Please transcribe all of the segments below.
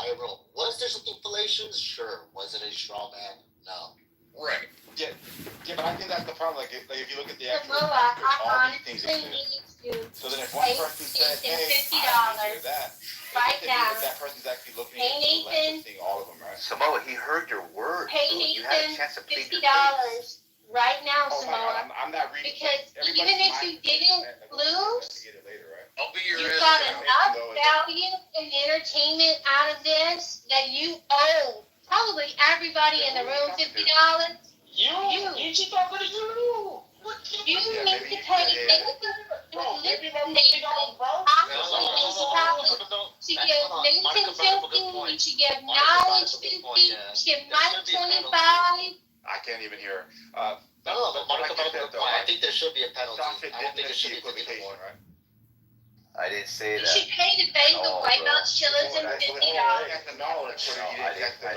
entire room. Was there some inflations? Sure. Was it a straw man? No. Right. Yeah, but I think that's the problem. Like if you look at the actual Samoa, all I these things honestly exist. need to So then if one pay person said, hey, $50 I need to hear that, right it now. that person's actually looking Hey, at Nathan. seeing all of them, right? Samoa, he heard your words. Pay You had a Nathan chance to plead $50 your case. right now, Oh, Samoa. I'm not reading. Because even if you didn't lose, I'll be your you got enough value and entertainment out of this that you owe probably everybody in the room $50. You should talk to you. You need to pay Nathan. Maybe Nathan. $50, bro. To give Nathan 50, you should give Knowledge 50, you should give Mike 25. I can't even hear. No, but Monica brought up a good point. I think there should be a penalty. Soundfit I don't think it should be equivocation, more. right? I didn't say You that. should pay the bank the white belt chillers and $50. That's the knowledge. No, I didn't say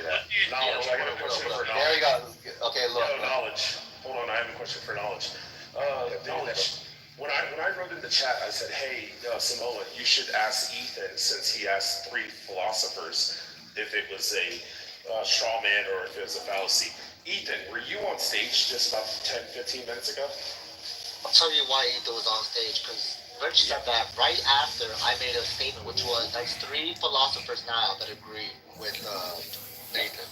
that. Knowledge. I got a question for There knowledge. we go. Okay, look. Knowledge. Hold on, I have a question for knowledge. Knowledge. When I wrote in the chat, I said, hey, Samoa, you should ask Ethan, since he asked 3 philosophers, if it was a straw man or if it was a fallacy. Ethan, were you on stage just about 10, 15 minutes ago? I'll tell you why Ethan was on stage, because Rich said that right after I made a statement, which was, that's 3 philosophers now that agree with Nathan.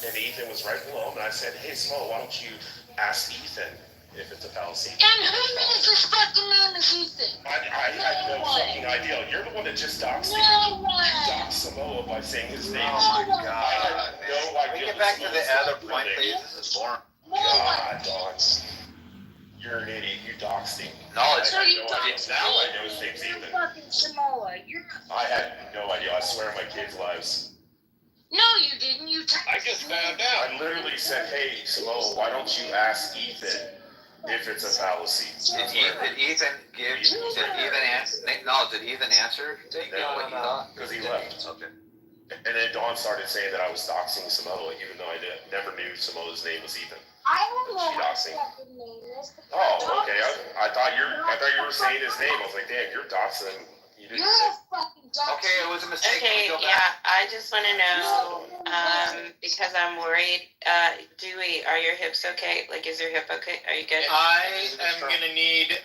And Ethan was right below him, and I said, hey, Samoa, why don't you ask Ethan if it's a fallacy? And who is this fucking name is Ethan? I had no fucking idea. You're the one that just doxed me. No one. You doxed Samoa by saying his name. Oh my I God. had no Can we idea. get back to the Samoa's other point, real name. please? This is boring. God, dog. You're an idiot. You doxed him. Knowledge. So you I had no idea. doxed Now I me? know his name's You're Ethan. fucking Samoa. You're I had no idea. I swear on my kids' lives. no, you didn't. You I just found out. I literally said, hey, Samoa, why don't you ask Ethan if it's a fallacy? Did Ethan answer? What he thought? Because he left. Okay. And then Dawn started saying that I was doxing Samoa, even though I never knew Samoa's name was Ethan. I don't know what Doxing. fucking name is. Oh, okay. I thought you were saying his name. I was like, damn, you're doxing. You didn't You're say. a fucking doxer. Okay, it was a mistake. Okay, Can we go yeah, back? I just want to know, because I'm worried, Dewey, are your hips okay? Like, is your hip okay? Are you good? I am gonna need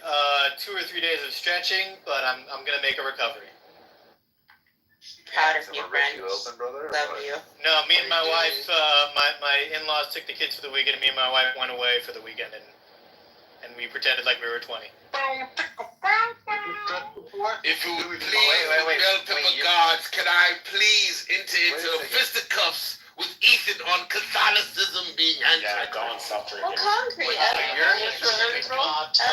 2 or 3 days of stretching, but I'm gonna make a recovery. Proud of So you, we're ready friend. to open, brother? Love you. No, me and my wife, my in-laws took the kids for the weekend, and me and my wife went away for the weekend, and we pretended like we were 20. If you would please, Wait. bell pepper gods, can I please enter Wait into a second. fisticuffs with Ethan on Catholicism being Yeah, anti? Dawn, stop Well, drinking. concrete. Okay, Your hips are hurting, bro?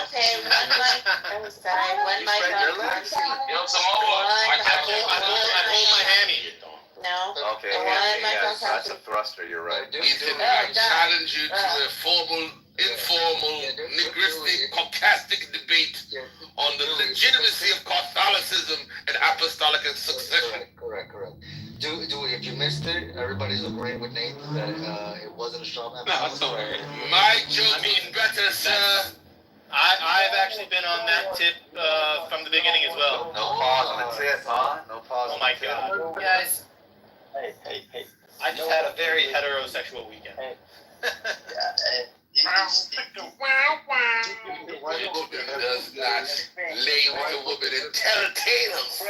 Okay, one mic. I'm sorry, one You mic spread on your legs? concrete. Yo, Samoa, I pulled my hammy. No. Okay, One yeah, mic on yes, that's a concrete. thruster, you're right. Ethan, I challenge you to a formal, informal, linguistic, sarcastic debate on the legitimacy of Catholicism and apostolic succession. Correct. Dewey, if you missed it, everybody's agreeing with Nate that it wasn't a straw man. My joke is better, sir. I've actually been on that tip from the beginning as well. No pause on the tip, huh? No pause Oh on my the tip. God, guys! Hey. I just had a very heterosexual weekend. Does not lay with a woman and tell tales.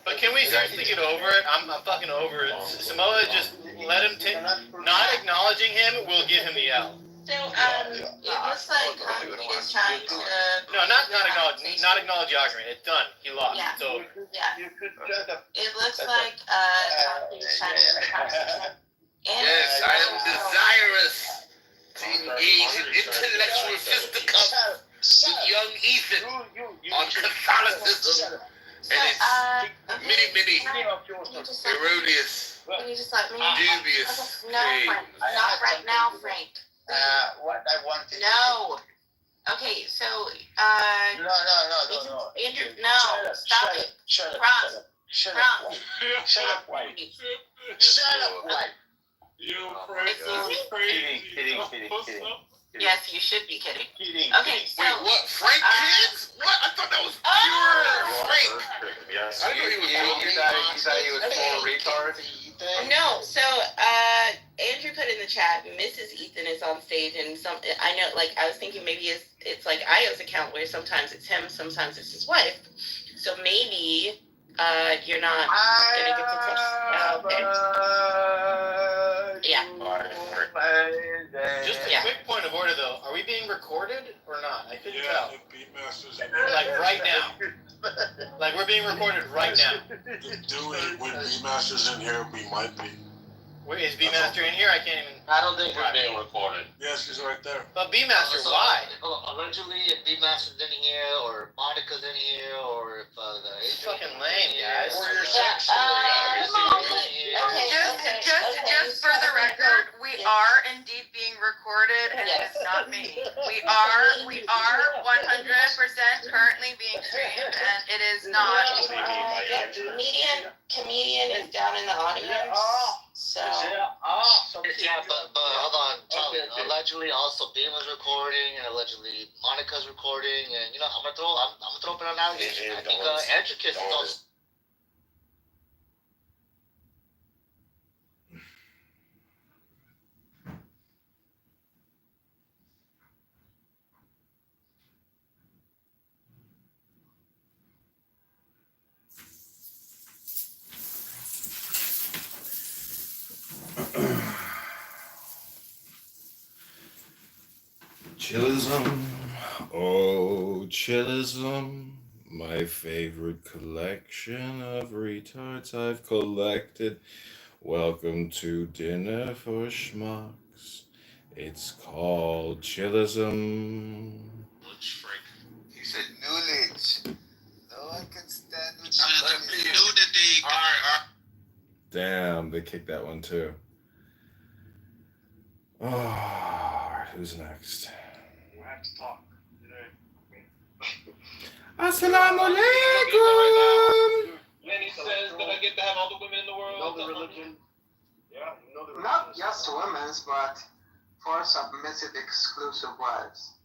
But can we seriously get over it? I'm fucking over it. Samoa, just let him take. Not acknowledging him will give him the L. So, it looks like concrete is trying to, No, not acknowledge the argument. It's done. He lost. Yeah. It's over. yeah. It looks like, concrete is trying to make a conversation. Yes, I am desirous to engage in intellectual fisticuffs with young Ethan on Catholicism and its many erroneous, Can you just let me? dubious No, Frank, not right now, Frank. What I wanted. No. Okay, so, No. Andrew, no, stop it. Shut up. Ron. Shut Ron. up. Shut up, White. Shut up, White. Kidding. Yes, you should be kidding. Okay, so, wait, what? Frank kids? What? I thought that was pure Frank. Yes. I didn't know he was joking. said he was full retard. No, so Andrew put in the chat, Mrs. Ethan is on stage, and I know, like, I was thinking maybe it's like Io's account where sometimes it's him, sometimes it's his wife. So maybe you're not gonna get to text. Yeah. Just a quick point of order, though. Are we being recorded or not? I couldn't tell. Like right now. Like we're being recorded right now. Do it when B-Master's in here, we might be. Where is B-Master in here? I can't even. I don't think we're being recorded. Yes, he's right there. But B-Master, why? Allegedly, if B-Master's in here, or Monica's in here, or if the It's fucking lame, guys. Or your sex Just for the record, we are indeed being recorded, and it is not me. We are 100% currently being streamed, and it is not. Comedian is down in the audience. So. Yeah, but hold on, Charlie. Allegedly, also Beam was recording, and allegedly Monica's recording, and I'm gonna throw up an allegation. I think Antricus is also. Chillism, oh chillism, my favorite collection of retards I've collected. Welcome to Dinner for Schmucks. It's called chillism. He said knowledge. No one can stand with Nudity. All right. Damn, they kicked that one too. Oh, who's next? We have to talk. Assalamu alaikum. Lenny says that I get to have all the women in the world. Know the religion. Yeah, you know the religion. Not just women's, but for submissive exclusive wives.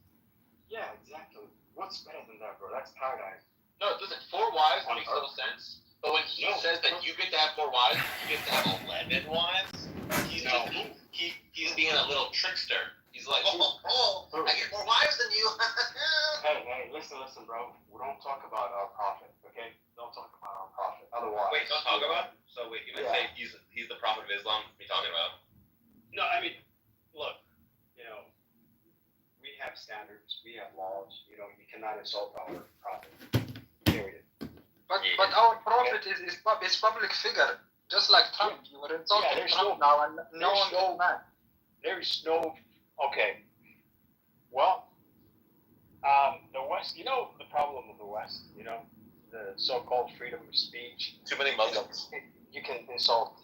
Yeah, exactly. What's better than that, bro? That's paradise. No, listen, 4 wives makes little sense. But when he says that you get to have 4 wives, you get to have 11 wives, he's being a little trickster. He's like, I get more wives than you. Hey, listen, bro. We don't talk about our prophet, okay? Don't talk about our prophet. Otherwise. Wait, don't talk about? So wait, you might say he's the prophet of Islam? What are you talking about? No, I mean, look, we have standards, we have laws. You cannot insult our prophet. Period. But our prophet is public figure, just like Trump. You were insulting Trump now, and no one goes mad. There's no. Okay. Well, the West. The problem of the West. The so-called freedom of speech. Too many Muslims. You can insult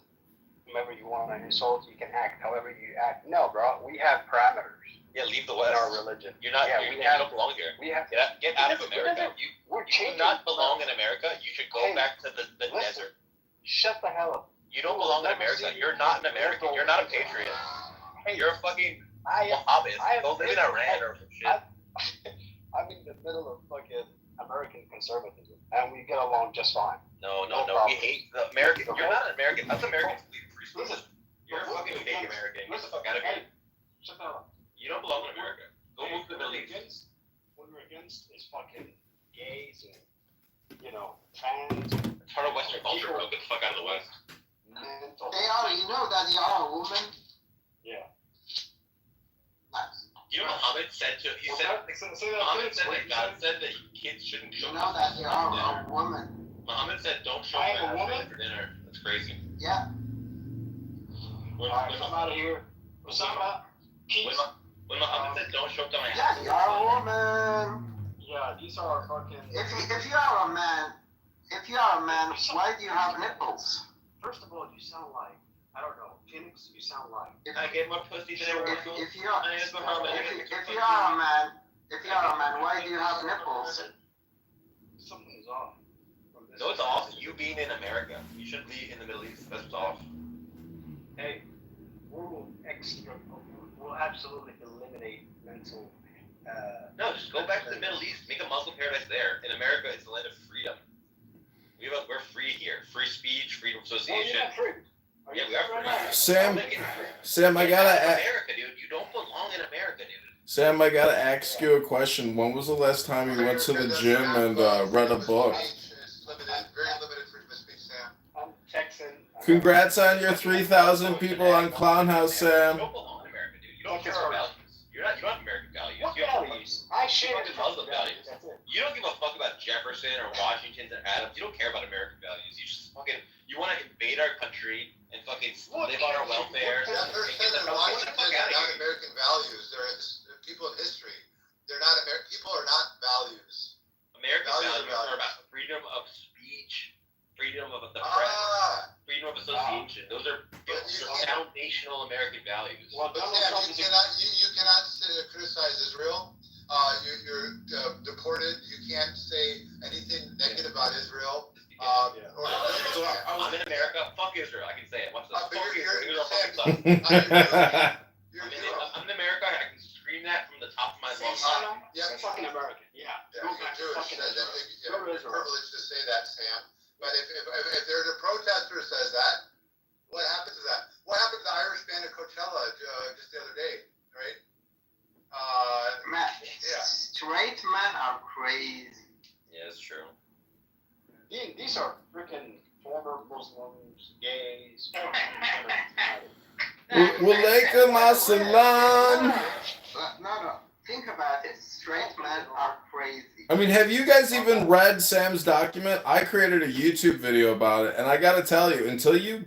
whomever you want to insult. You can act however you act. No, bro. We have parameters. Yeah, leave the In West. our religion. You're not. Yeah, you don't belong here. We have. Get out of America. You do not belong in America. You should go back to the desert. Shut the hell up. You don't belong in America. You're not an American. You're not a patriot. You're a fucking Wahhabist. Go live in Iran or some shit. I'm in the middle of fucking American conservatism, and we get along just fine. No. We hate the American. You're not an American. Us Americans believe in free speech. You're a fucking fake American. Get the fuck out of here. Shut the hell up. You don't belong in America. Go move to the Middle East. What we're against is fucking gays and trans. It's part of Western culture, bro. Get the fuck out of the West. You know that they are a woman. Yeah. You know what Muhammad said Muhammad said that God said that kids shouldn't show You know that they are a woman. Muhammad said don't show I am a my woman? husband for dinner. That's crazy. Yeah. Alright, I'm out of here. Osama, peace. When Muhammad said don't show up to my Yeah, house. you are a woman. Yeah, these are fucking. If you are a man, why do you have nipples? First of all, you sound like Phoenix. You sound like. I get more pussy than ever. If you are a man, why do you have nipples? Something's off. No, it's off. You being in America. You shouldn't be in the Middle East. That's what's off. Hey, we'll absolutely eliminate mental. No, just go back to the Middle East. Make a Muslim paradise there. In America, it's the land of freedom. We're free here. Free speech, freedom of Well, association. you're not free. Are Yeah, you we are free or free. not? Sam, I'll make it free. Sam, I Get gotta, out of a- America, dude. You don't belong in America, dude. Sam, I gotta ask you a question. When was the last time you went to the gym and read a book? It's limited, very limited freedom of speech, Sam. I'm Texan. Congrats on your 3,000 people on Clown House, You Sam. don't belong in America, dude. You don't care our values. You don't have American values. What You have values? I share fucking Muslim values. That's it. You don't give a fuck about Jefferson or Washington and Adams. You don't care about American values. You want to invade our country and fucking live on our welfare. Jefferson and Washington are not American values. They're people in history. They're not people are not values. American values are about freedom of speech, freedom of the press, freedom of association. Those are foundational American values. Well, But Donald Sam, Trump you cannot criticize Israel. You're deported. You can't say anything negative about Israel. I'm in America. Fuck Israel. I can say it. What's the fuck Israel? Israel fucking sucks. I'm in America. I can scream that from the top of my lungs. Yeah, fucking American. Yeah. you're Jewish. You're privileged to say that, Sam. But if there's a protester who says that, what happens to that? What happened to the Irish band at Coachella just the other day, right? Man, straight men are crazy. Yeah, it's true. These are freaking former Muslims, gays. Walaikum assalam. No. Think about it. Straight men are crazy. I mean, have you guys even read Sam's document? I created a YouTube video about it, and I gotta tell you, until you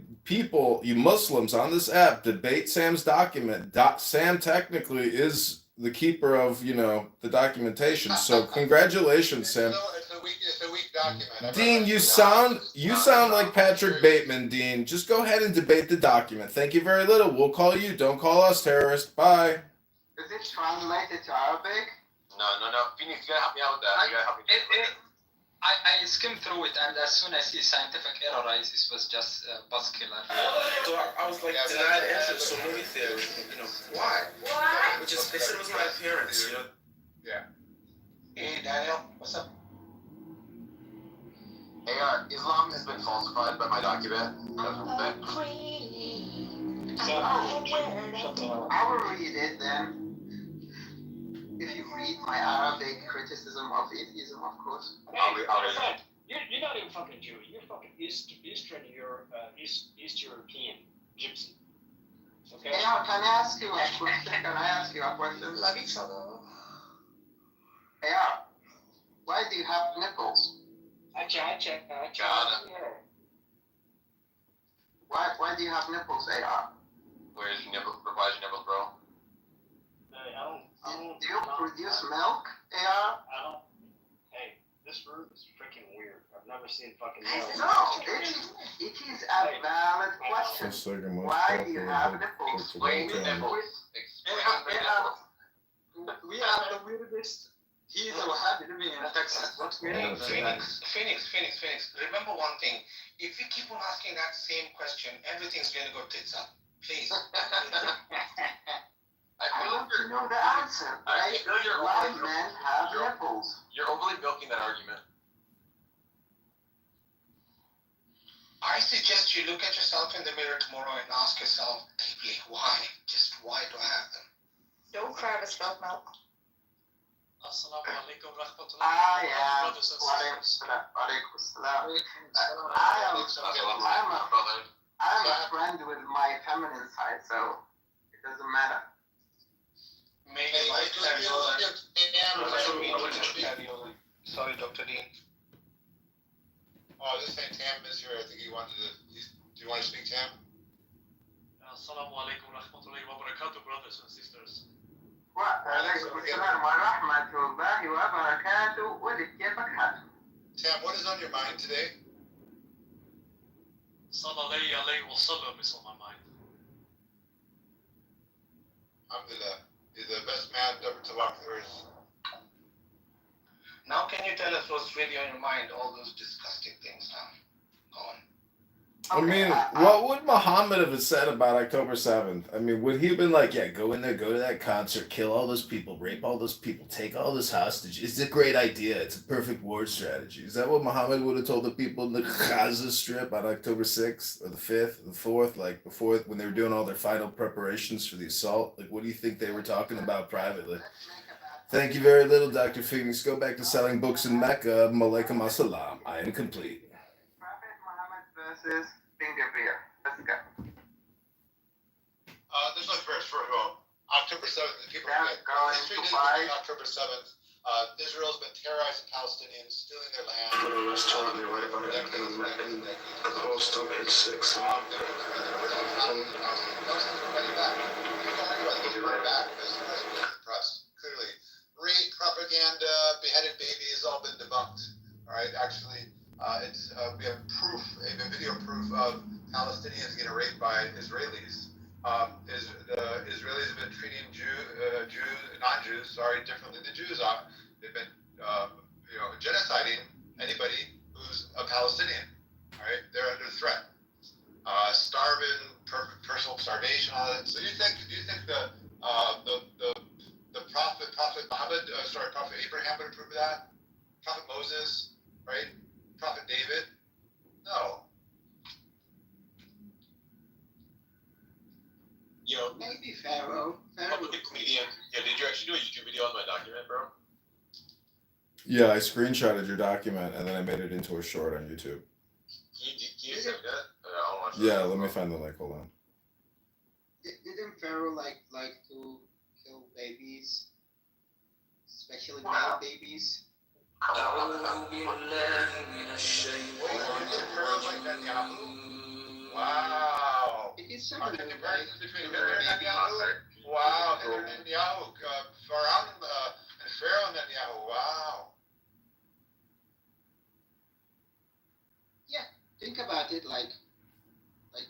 Muslims on this app debate Sam's document, Sam technically is the keeper of, the documentation. So congratulations, Sam. It's a weak document. Dean, you sound like Patrick Bateman, Dean. Just go ahead and debate the document. Thank you very little. We'll call you. Don't call us terrorists. Bye. Is it translated to Arabic? No. Phoenix, you gotta help me out with that. You gotta help me. I skimmed through it, and as soon as I see scientific error, it was just buzz killer. So I was like denied entry to movie theater. Why? Which is they said it was my appearance. Yeah. Hey, Daniel, what's up? Hey, Islam has been falsified by my document. I will read it then. If you read my Arabic criticism of atheism, of course. Hey, you're not even fucking Jew. You're fucking Eastern East European gypsy. Okay. Yeah, can I ask you a question? Love each other. Yeah. Why do you have nipples? Why do you have nipples, AR? Where's your nipples? Why's your nipples, bro? Do you produce milk, AR? Hey, this room is freaking weird. I've never seen fucking milk. No, it is a valid question. Why do you have nipples? Explain the nipples. We are the weirdest. He is a Wahhabi living in Texas. What's weird? Phoenix. Remember one thing. If you keep on asking that same question, everything's going to go tits up. Please. I want to know the answer. Why men have nipples? You're overly milking that argument. I suggest you look at yourself in the mirror tomorrow and ask yourself deeply, why? Just why do I have them? Don't cry to spilled milk. Assalamu alaikum rahmatullahi wa barakatuh. I'm a friend with my feminine side, so it doesn't matter. Sorry, Dr. Dean. Oh, this ain't Tam is here. I think he wanted to. Do you want to speak, Tam? Assalamu alaikum rahmatullahi wa barakatuh, brothers and sisters. Tam, what is on your mind today? Sallallahu alayhi wa sallam is on my mind. Alhamdulillah. He's the best man ever to walk the earth. Now can you tell us what's really on your mind, all those disgusting things now? Go on. I mean, what would Muhammad have said about October 7th? I mean, would he have been like, yeah, go in there, go to that concert, kill all those people, rape all those people, take all this hostage? It's a great idea. It's a perfect war strategy. Is that what Muhammad would have told the people in the Gaza Strip on October 6th or the 5th, or the 4th, like before when they were doing all their final preparations for the assault? Like, what do you think they were talking about privately? Thank you very little, Dr. Phoenix. Go back to selling books in Mecca. Malaikum assalam. I am complete. Prophet Muhammad versus King Gabriel. Let's go. There's no verse for it all. October 7th, the people Now going history to didn't five. begin October 7th. Israel's been terrorizing Palestinians, stealing their land. Put a restaurant there right about October 6th. Clearly, rape, propaganda, beheaded babies, all been debunked. All right, actually, we have proof, even video proof of Palestinians getting raped by Israelis. The Israelis have been treating non-Jews, differently than Jews are. They've been, genociding anybody who's a Palestinian. All right, they're under threat. Starving, personal starvation, all that. So do you think the Prophet Muhammad, Prophet Abraham would approve of that? Prophet Moses, right? Prophet David? No. Yo, Maybe Pharaoh. public comedian. Yo, did you actually do a YouTube video on my document, bro? Yeah, I screenshotted your document and then I made it into a short on YouTube. Can you send that? I want to watch Yeah, let me find the link. Hold on. Didn't Pharaoh like to kill babies, especially male babies? Wow. It is Are similar, there right? comparisons between Hitler and Netanyahu? Wow, Hitler and Netanyahu, Pharaoh and Pharaoh and Netanyahu. Wow. Yeah, think about it like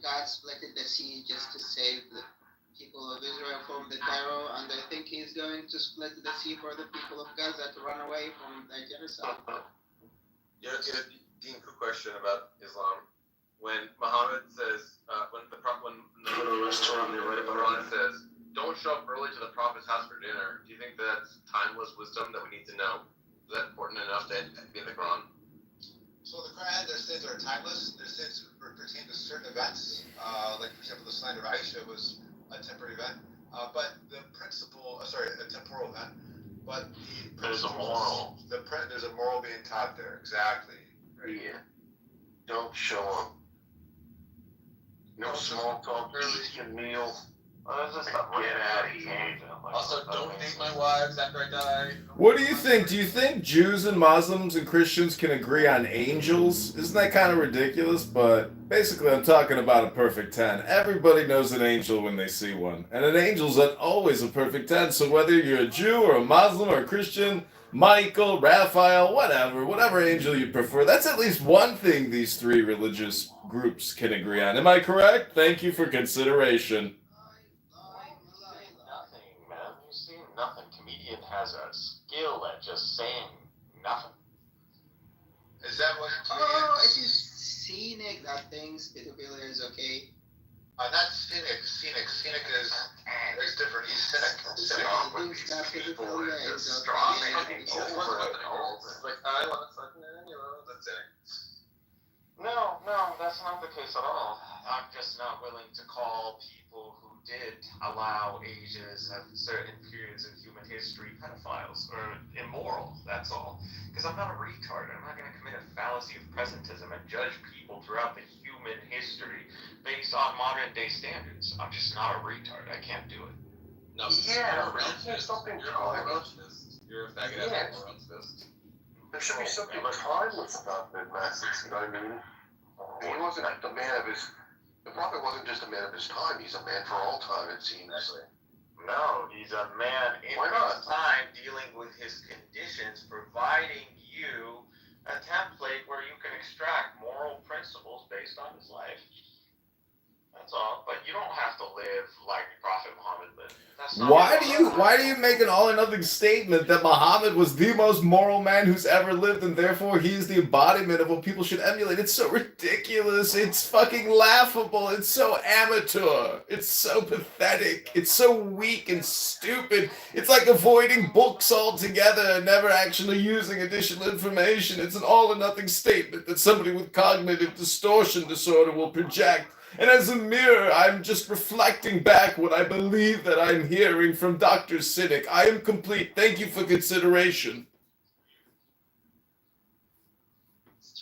God split the sea just to save the people of Israel from the terror, and I think He's going to split the sea for the people of Gaza to run away from the genocide. Yeah, Dean, quick question about Islam. When Muhammad says, when the restaurant there right about Quran says, don't show up early to the Prophet's house for dinner, do you think that's timeless wisdom that we need to know? Is that important enough to be in the Quran? So the Quran, there's things that are timeless. There's things that pertain to certain events. Like, for example, the slander of Aisha was a temporary event. But the principle, a temporal event. But There's a moral. There's a moral being taught there. Exactly. Right? Yeah. Don't show up. No small talk, eat your meal. Get out of here. Also, don't date my wives after I die. What do you think? Do you think Jews and Muslims and Christians can agree on angels? Isn't that kind of ridiculous? But basically, I'm talking about a perfect 10. Everybody knows an angel when they see one. And an angel's always a perfect 10. So whether you're a Jew or a Muslim or a Christian, Michael, Raphael, whatever angel you prefer, that's at least one thing these three religious groups can agree on. Am I correct? Thank you for consideration. Nothing, man. You see nothing. Comedian has a skill at just saying nothing. Is that what? It is scenic that things pedophilia is okay. Not cynic. Cynic is different. He's cynic. He thinks that pedophilia is Strong okay. man. Like, I want to fucking, that's it. No, that's not the case at all. I'm just not willing to call people who did allow ages at certain periods of human history pedophiles or immoral, that's all. Because I'm not a retard. I'm not going to commit a fallacy of presentism and judge people throughout the human history based on modern day standards. I'm just not a retard. I can't do it. No, Yeah, you're a relativist. You're a relativist. You're a faggot ass relativist. There should be something timeless about that message, you know what I mean? He wasn't the man of his... The prophet wasn't just a man of his time, he's a man for all time, it seems. No, he's a man in his time dealing with his conditions, providing you a template where you can extract moral principles based on his life. That's talk, but you don't have to live like Prophet Muhammad lived. That's not Why do you make an all or nothing statement that Muhammad was the most moral man who's ever lived and therefore he is the embodiment of what people should emulate? It's so ridiculous. It's fucking laughable. It's so amateur. It's so pathetic. It's so weak and stupid. It's like avoiding books altogether and never actually using additional information. It's an all or nothing statement that somebody with cognitive distortion disorder will project. And as a mirror, I'm just reflecting back what I believe that I'm hearing from Dr. Cynic. I am complete. Thank you for consideration.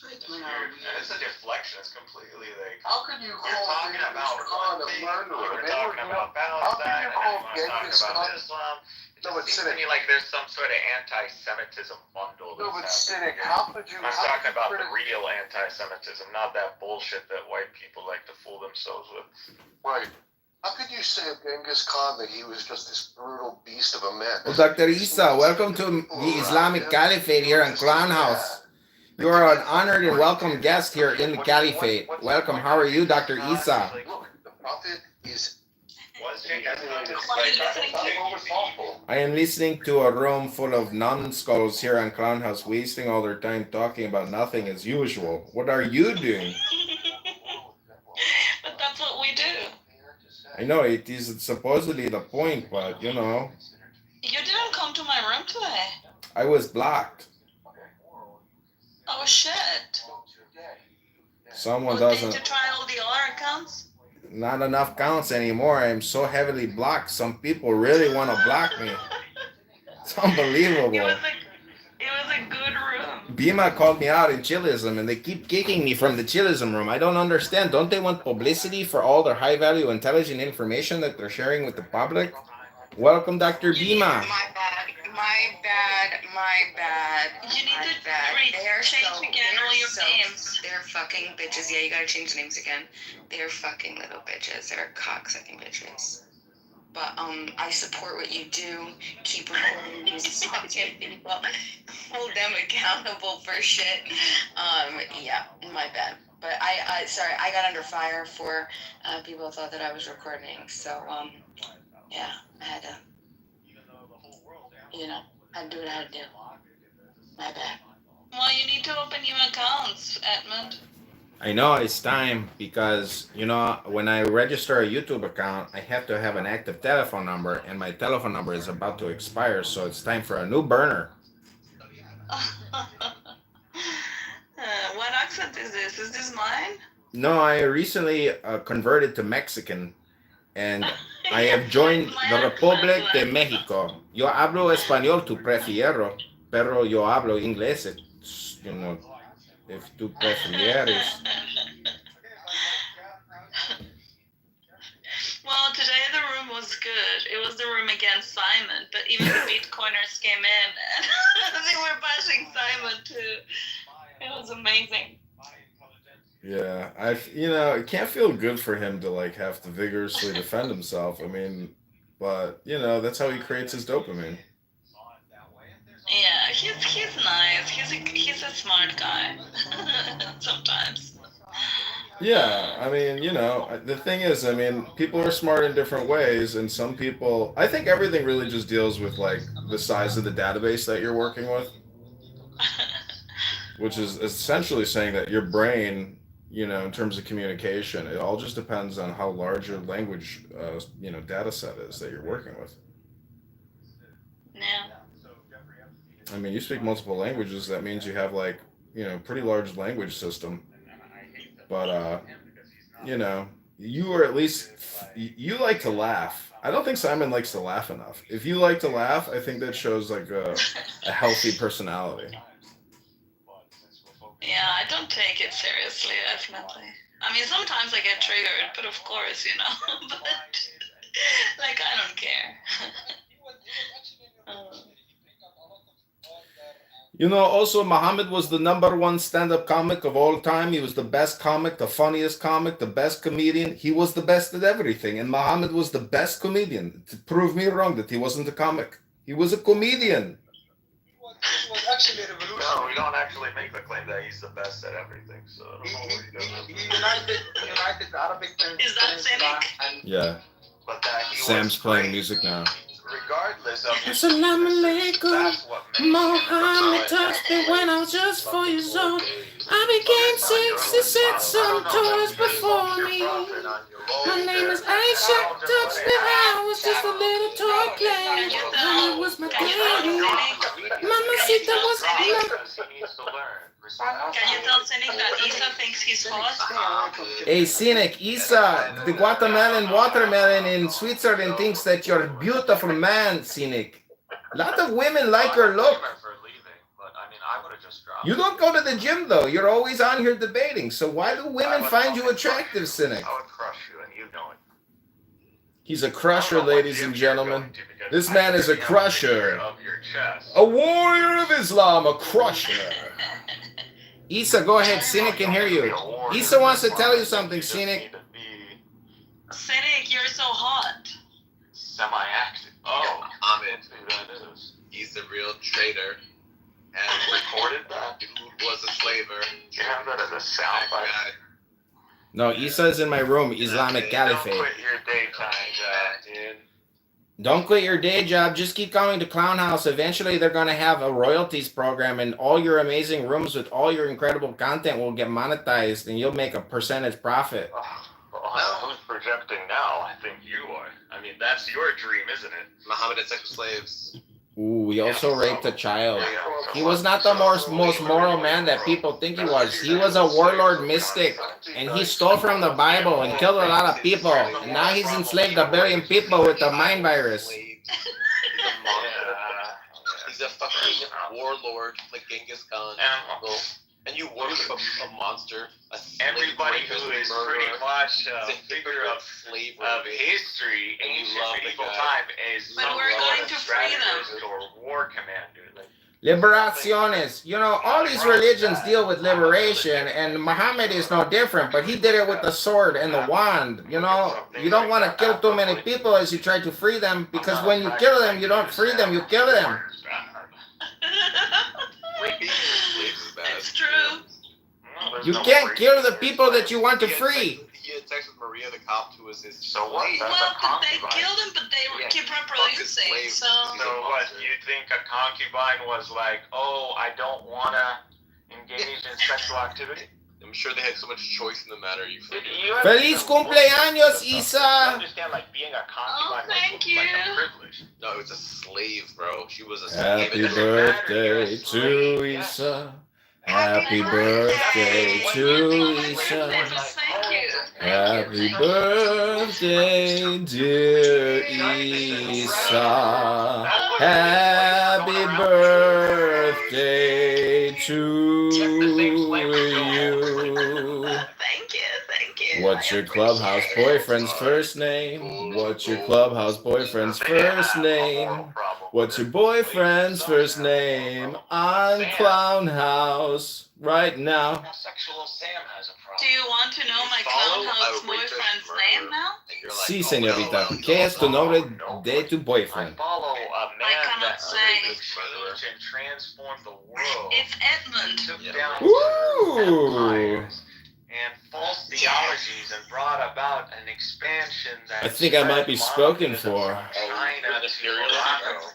It's a deflection. It's completely like. How can you You're call talking about Khan a one thing, murderer? we're talking about Palestine, and then we're talking about Islam. It just seems to me like there's some sort of anti-Semitism bundle. No, but that's Cynic, happening. how could you? I'm talking about the real anti-Semitism, not that bullshit that white people like to fool themselves with. Right. How could you say of Genghis Khan that he was just this brutal beast of a man? Well, Dr. Isa, welcome to the Islamic Caliphate here in Clown House. You are an honored and welcome guest here in the Caliphate. Welcome. How are you, Dr. Isa? Look, the prophet is. I am listening to a room full of numbskulls here on Clown House, wasting all their time talking about nothing as usual. What are you doing? But that's what we do. I know it is supposedly the point, but you know. You didn't come to my room today. I was blocked. Oh shit. Someone Did doesn't. you try all the other accounts? Not enough counts anymore. I'm so heavily blocked. Some people really want to block me. It's unbelievable. It was a good room. Bima called me out in chillism and they keep kicking me from the chillism room. I don't understand. Don't they want publicity for all their high value intelligent information that they're sharing with the public? Welcome, Dr. Bima. My bad. You need to change again all your names. They're fucking bitches. Yeah, you gotta change the names again. They're fucking little bitches. They're cocksucking bitches. But I support what you do. Keep recording these fucking people. Hold them accountable for shit. Yeah, my bad. But I sorry, I got under fire for people thought that I was recording. So yeah, I had to, I do what I had to do. My bad. Well, you need to open new accounts, Edmund. I know it's time because, when I register a YouTube account, I have to have an active telephone number and my telephone number is about to expire. So it's time for a new burner. What accent is this? Is this mine? No, I recently converted to Mexican and I have joined the Republic de Mexico. Yo hablo español, tu prefiero, pero yo hablo inglés, if tú prefieres. Well, today the room was good. It was the room against Simon, but even the Bitcoiners came in and they were bashing Simon too. It was amazing. Yeah, it can't feel good for him to have to vigorously defend himself. I mean, but that's how he creates his dopamine. Yeah, he's nice. He's a smart guy. Sometimes. Yeah, I mean, the thing is, people are smart in different ways, and some people, I think everything really just deals with the size of the database that you're working with, which is essentially saying that your brain, in terms of communication, it all just depends on how large your language, data set is that you're working with. Yeah. I mean, you speak multiple languages, that means you have pretty large language system. But, you are at least, you like to laugh. I don't think Simon likes to laugh enough. If you like to laugh, I think that shows a healthy personality. Yeah, I don't take it seriously, definitely. I mean, sometimes I get triggered, but of course, but, I don't care. Also, Muhammad was the #1 stand-up comic of all time. He was the best comic, the funniest comic, the best comedian. He was the best at everything. And Muhammad was the best comedian. To prove me wrong that he wasn't a comic. He was a comedian. It was actually a revolution. No, we don't actually make the claim that he's the best at everything. So I don't know what he does. He united Arabic Is that cynic? Yeah. But he Sam's was playing great, music now. regardless of his Assalamu weaknesses. alaikum. That's what makes him Muhammad a touched me when I was just 4 years old. I became 66, some toys before me. My name is Aisha, touched me when I was just a little toy play. Muhammad was my daddy. Mamacita was my... He needs to learn. Can you tell Cynic that Isa thinks he's hot? Hey, Cynic, Isa, the Guatemalan watermelon in Switzerland thinks that you're a beautiful man, Cynic. A lot of women like your look. You don't go to the gym, though. You're always on here debating. So why do women find you attractive, Cynic? I would crush you, and you know it. He's a crusher, ladies and gentlemen. This man is a crusher. Of your chest. A warrior of Islam, a crusher. Isa, go ahead. Cynic can hear you. Isa wants to tell you something, Cynic. Cynic, you're so hot. Semi-active. Oh, He's the real traitor. And recorded that. Who was a slaver. You have that as a soundbite. No, Isa is in my room, Islamic Caliphate. Don't quit your daytime job, dude. Don't quit your day job. Just keep coming to Clown House. Eventually, they're going to have a royalties program, and all your amazing rooms with all your incredible content will get monetized, and you'll make a percentage profit. Who's projecting now? I think you are. I mean, that's your dream, isn't it? Mohammedan sex slaves. Ooh, we also raped a child. He was not the most moral man that people think he was. He was a warlord mystic, and he stole from the Bible and killed a lot of people. And now he's enslaved 1 billion people with the mind virus. He's a fucking warlord like Genghis Khan. And you worship a monster. Everybody who is pretty much a figure of history in medieval time is But we're going to free them. Or war commander. Like, Liberaciones. You know, all these religions deal with liberation, and Muhammad is no different, but he did it with the sword and the wand. You know, you don't want to kill too many people as you try to free them, because when you kill them, you don't free them, you kill them. It's true. You can't kill the people that you want to free. He had sex with Maria, the cop, who was his so what? slave. Well, they killed him, but they keep reproducing, so... So what, you think a concubine was like, oh, I don't want to engage in sexual activity? I'm sure they had so much choice in the matter. Feliz cumpleaños, Isa! I understand, like, being a concubine thank you. like a privilege. No, it was a slave, bro. She was a slave. Happy birthday to Isa. Happy birthday to Isa. Happy birthday, dear Isa. Happy birthday to you. Thank you. What's your clubhouse boyfriend's first name? What's your clubhouse boyfriend's first name? What's your boyfriend's first name on Clown House right now? Do you want to know my Clown House boyfriend's name now? Sí, señorita. ¿Qué es tu nombre de tu boyfriend? Follow a man I cannot that say. changed and transformed the world. It's Edmund. Took down Ooh. and false theologies and brought about an expansion that I think I might be spoken for. China to Morocco.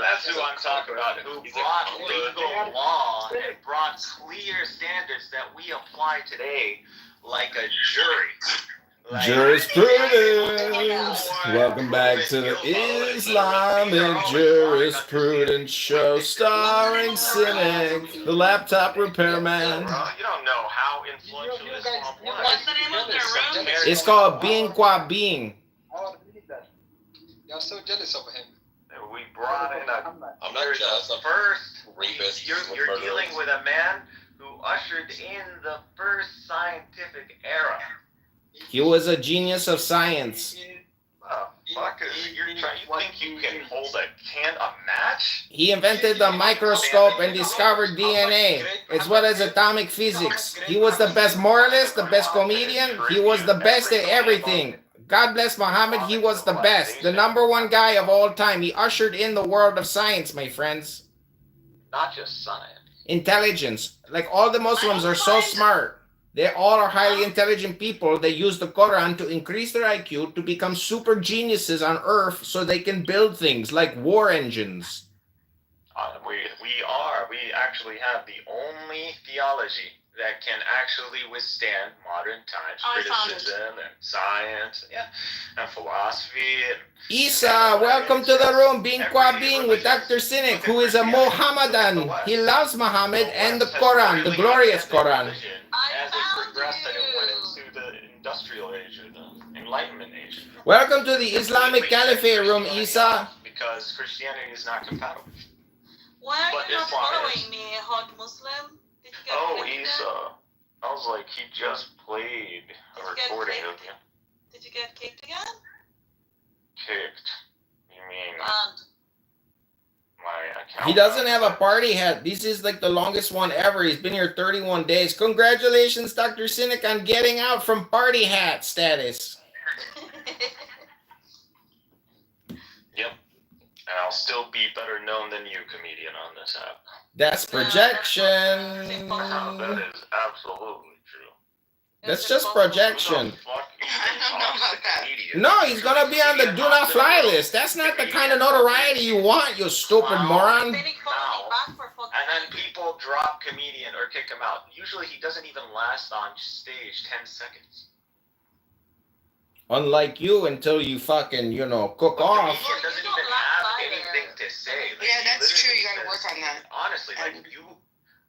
That's who I'm talking about, who brought legal law and brought clear standards that we apply today, like a jury. Jurisprudence. Welcome back to the Islamic Jurisprudence Show, starring Cynic, the laptop repairman. You don't know how influential Islam was. What's the name of their room? It's called Being Qua Being. You're so jealous of him. We brought in I'm not jealous. I'm first rapist. You're dealing with a man who ushered in the first scientific era. He was a genius of science. You think you can hold a match? He invented the microscope and discovered DNA, as well as atomic physics. He was the best moralist, the best comedian. He was the best at everything. God bless Muhammad, he was the best. The #1 guy of all time. He ushered in the world of science, my friends. Not just science. Intelligence. Like all the Muslims are so smart. They all are highly intelligent people. They use the Quran to increase their IQ to become super geniuses on Earth so they can build things like war engines. We actually have the only theology that can actually withstand modern times criticism and science, and philosophy. Isa, welcome to the room. Bing Kwa Bing with Dr. Cynic, who is a Mohammedan. He loves Muhammad and the Quran, the glorious Quran. As it progressed and it went into the industrial age or the Enlightenment age. Welcome to the Islamic Caliphate room, Isa. Because Christianity is not compatible. Why are you not following me, hot Muslim? Oh, Isa. I was like, he just played a recording of you. Did you get kicked again? Kicked? You mean Banned. my account? He doesn't have a party hat. This is like the longest one ever. He's been here 31 days. Congratulations, Dr. Cynic, on getting out from party hat status. Yep. And I'll still be better known than you, comedian, on this app. That's projection. That is absolutely true. That's just projection. I don't know about that. No, he's gonna be on the do not fly list. That's not the kind of notoriety you want, you stupid moron. And then people drop comedian or kick him out. Usually he doesn't even last on stage 10 seconds. Unlike you, until you fucking, cook off. He doesn't even have anything to say. Like, Yeah, that's true. You gotta work on that. Honestly,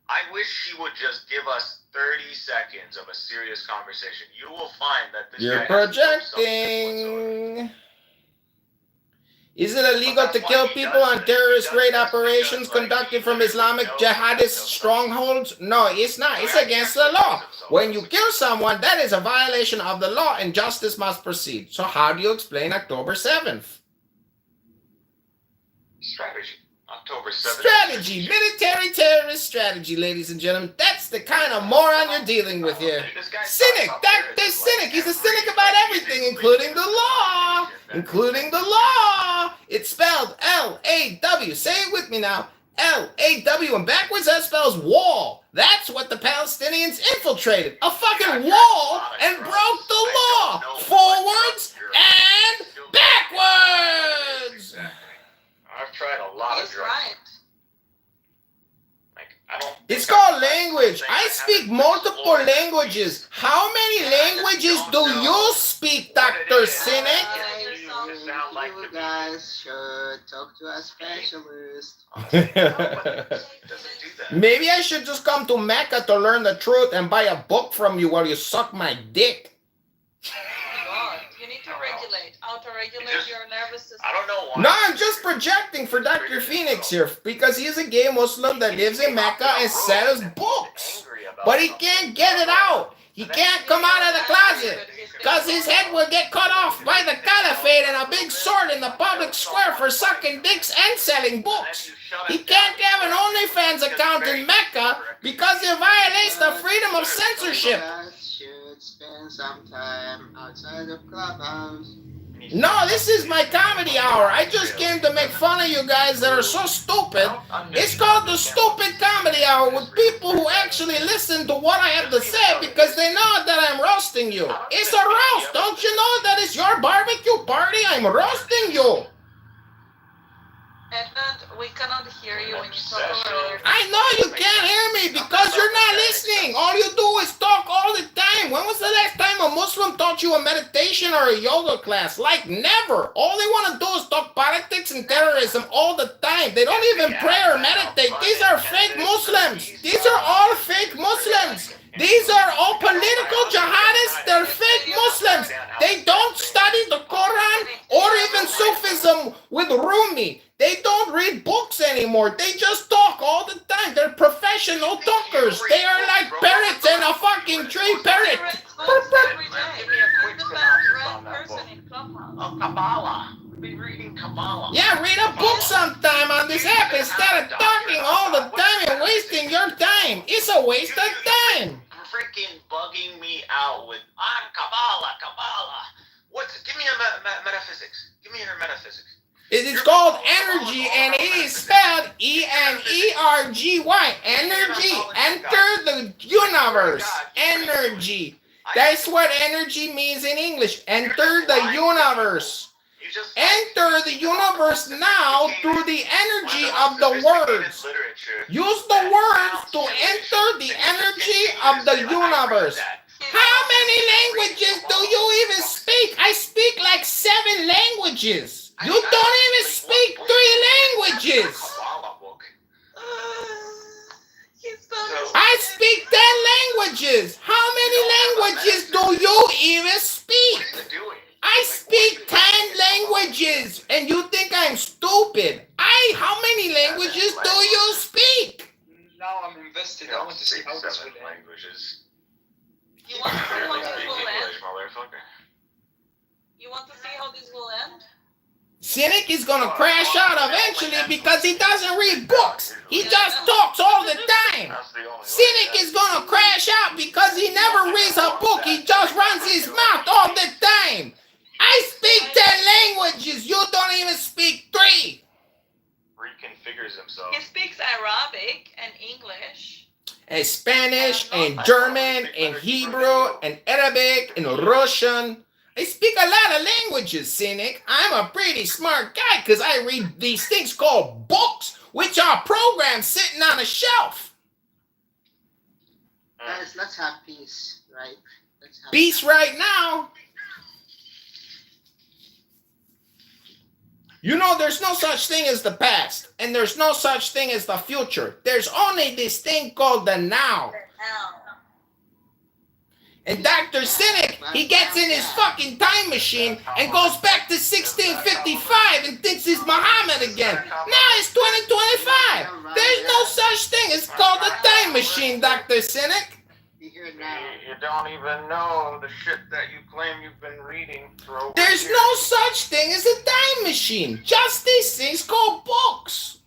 I wish he would just give us 30 seconds of a serious conversation. You will find that this You're guy has no substance projecting. Is it illegal to kill people on terrorist raid operations conducted from Islamic jihadist strongholds? No, it's not. It's against the law. When you kill someone, that is a violation of the law and justice must proceed. So how do you explain October 7th? Strategy. October 7th. Strategy. Military terrorist strategy, ladies and gentlemen. That's the kind of moron you're dealing with here. Cynic. Dr. Cynic. He's a cynic about everything, including the law. Including the law. It's spelled L-A-W. Say it with me now. L-A-W. And backwards that spells wall. That's what the Palestinians infiltrated. A fucking wall and broke the law. Forwards and backwards. I've tried a lot of drugs. Right. It's called language. I speak multiple languages. How many languages do you speak, Dr. Cynic? You guys should talk to a specialist. Maybe I should just come to Mecca to learn the truth and buy a book from you while you suck my dick. God, you need to regulate, auto-regulate your nervous system. I don't know why. No, I'm just projecting for Dr. Phoenix here because he's a gay Muslim that lives in Mecca and sells books. But he can't get it out. He can't come out of the closet because his head will get cut off by the caliphate and a big sword in the public square for sucking dicks and selling books. He can't have an OnlyFans account in Mecca because it violates the freedom of censorship. Should spend some time outside of Clubhouse. No, this is my comedy hour. I just came to make fun of you guys that are so stupid. It's called the Stupid Comedy Hour with people who actually listen to what I have to say because they know that I'm roasting you. It's a roast. Don't you know that it's your barbecue party? I'm roasting you. Edmund, we cannot hear you when you talk over your... I know you can't hear me because you're not listening. All you do is talk all the time. When was the last time a Muslim taught you a meditation or a yoga class? Like never. All they want to do is talk politics and terrorism all the time. They don't even pray or meditate. These are fake Muslims. These are all fake Muslims. These are all political jihadists. They're fake Muslims. They don't study the Quran or even Sufism with Rumi. They don't read books anymore. They just talk all the time. They're professional talkers. They are like parrots in a fucking tree parrot. Kabbalah. We've been reading Kabbalah. Yeah, read a book sometime on this app instead of talking all the time and wasting your time. It's a waste of time. Freaking bugging me out with Kabbalah. Give me a metaphysics. Give me your metaphysics. It is called energy, and it is spelled E-N-E-R-G-Y. Energy. Enter the universe. universe. Energy. That's what energy means in English. Enter the universe. Enter the universe now through the energy of the words. Use the words to enter the energy of the universe. How many languages do you even speak? I speak like 7 languages. You don't even speak 3 languages. I speak 10 languages. How many languages do you even speak? I speak 10 languages, and you think I'm stupid. How many languages do you speak? Now I'm invested. I want to see how this will end. languages. You want to see how this will end? English, motherfucker. You want to see how this will end? Cynic is gonna crash out eventually because he doesn't read books. He just talks all the time. Cynic is gonna crash out because he never reads a book. He just runs his mouth all the time. I speak 10 languages. You don't even speak 3. Reconfigures himself. He speaks Arabic and English. And Spanish, and German, and Hebrew, and Arabic, and Russian. I speak a lot of languages, Cynic. I'm a pretty smart guy because I read these things called books, which are programs sitting on a shelf. Guys, let's have peace, right? Let's have Peace right now. You know, there's no such thing as the past, and there's no such thing as the future. There's only this thing called the now. And Dr. Cynic, he gets in his fucking time machine and goes back to 1655 and thinks he's Muhammad again. Now it's 2025. There's no such thing. It's called a time machine, Dr. Cynic. You don't even know the shit that you claim you've been reading for over There's years. no such thing as a time machine. Just these things called books.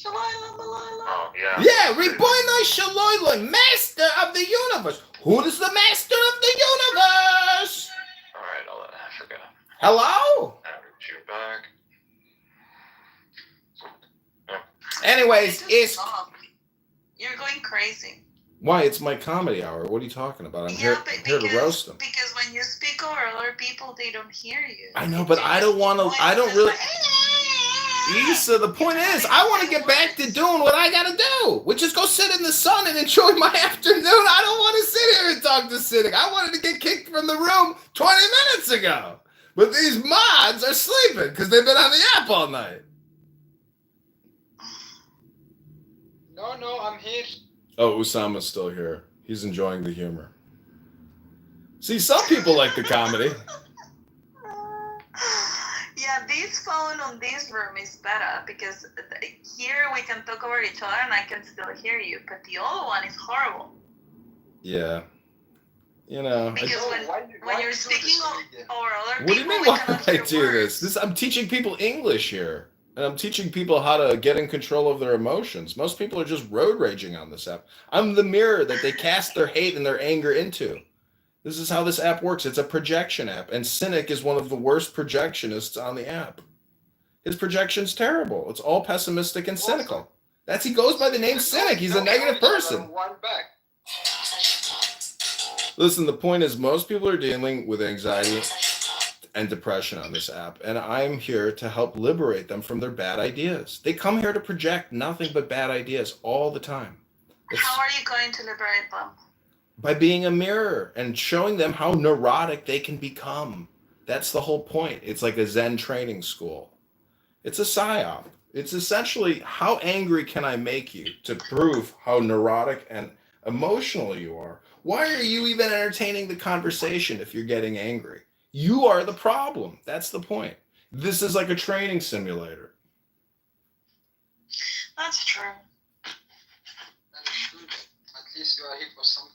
Oh, yeah. Yeah, Ribono Shaloiloi, master of the universe. Who is the master of the universe? Alright, I forgot. Hello? Average you back. Anyways, it's... You're going crazy. Why? It's my comedy hour. What are you talking about? I'm here to roast them. Because when you speak over other people, they don't hear you. I know, but I don't want to... I don't really... Issa, the point is, I want to get back to doing what I got to do, which is go sit in the sun and enjoy my afternoon. I don't want to sit here and talk to Cynic. I wanted to get kicked from the room 20 minutes ago. But these mods are sleeping because they've been on the app all night. No, I'm here. Oh, Usama's still here. He's enjoying the humor. See, some people like the comedy. Yeah, this phone on this room is better because here we can talk over each other and I can still hear you, but the other one is horrible. Yeah. You know. Because when you're speaking over other What do you people, mean, we why cannot would I hear do words. this? I'm teaching people English here. And I'm teaching people how to get in control of their emotions. Most people are just road raging on this app. I'm the mirror that they cast their hate and their anger into. This is how this app works. It's a projection app. And Cynic is one of the worst projectionists on the app. His projection's terrible. It's all pessimistic and cynical. He goes by the name Cynic. He's a negative person. Listen, the point is most people are dealing with anxiety and depression on this app, and I'm here to help liberate them from their bad ideas. They come here to project nothing but bad ideas all the time. How are you going to liberate them? By being a mirror and showing them how neurotic they can become. That's the whole point. It's like a Zen training school. It's a psyop. It's essentially, how angry can I make you to prove how neurotic and emotional you are? Why are you even entertaining the conversation if you're getting angry? You are the problem. That's the point. This is like a training simulator. That's true. At least you are here for something.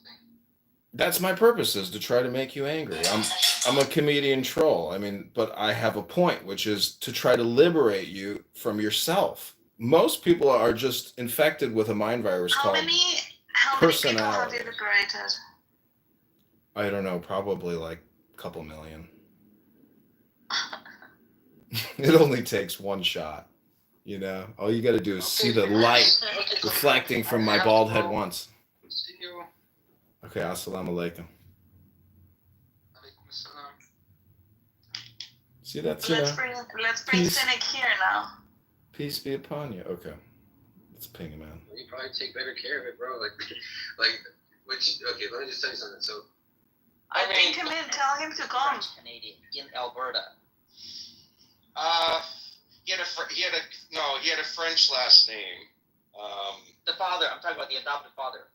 That's my purpose, is to try to make you angry. I'm a comedian troll. I mean, but I have a point, which is to try to liberate you from yourself. Most people are just infected with a mind virus called personality. How many people have you liberated? I don't know, probably like a couple million. It only takes one shot. You know, all you got to do is see the light reflecting from my bald head once. See you. Okay, assalamu alaikum. Alaikum salam. See, that's, Let's bring peace. Cynic here now. Peace be upon you. Okay, let's ping him, man. You probably take better care of it, bro. Okay, let me just tell you something. So, I think him in. Tell him to come. Canadian in Alberta. He had a French last name. The father. I'm talking about the adopted father.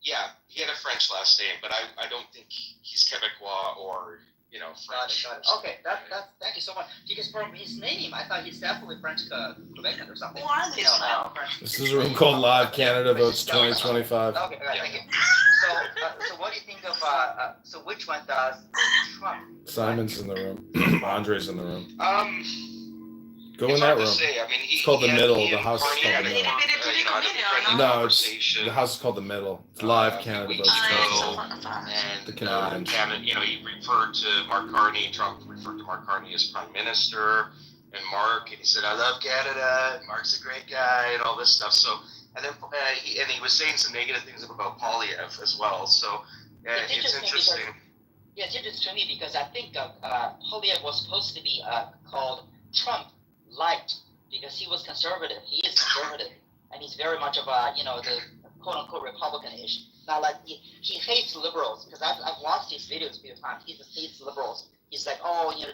Yeah, he had a French last name, but I don't think he's Quebecois or French. Got it. Okay, thank you so much. Because from his name, I thought he's definitely French Quebecan or something. No, French. This is a room called Live Canada Votes 2025. Okay, thank you. So what do you think of? So which one does Trump? Simon's in the room. Andre's in the room. Go in It's that hard to room. say. I mean, It's called the middle. he The house is called the middle. No, it's the house is called the middle. It's Live Canada Votes 2025. And The Canadians. Canada, he referred to Mark Carney. Trump referred to Mark Carney as Prime Minister, and he said, "I love Canada. Mark's a great guy," and all this stuff. So, and then he was saying some negative things about Polyev as well. So, it's interesting. Yeah, it's interesting to me because I think Polyev was supposed to be called Trump Light because he was conservative. He is conservative, and he's very much of a the quote unquote Republican-ish. Now, like he hates liberals because I've watched his videos a few times. He just hates liberals. He's like,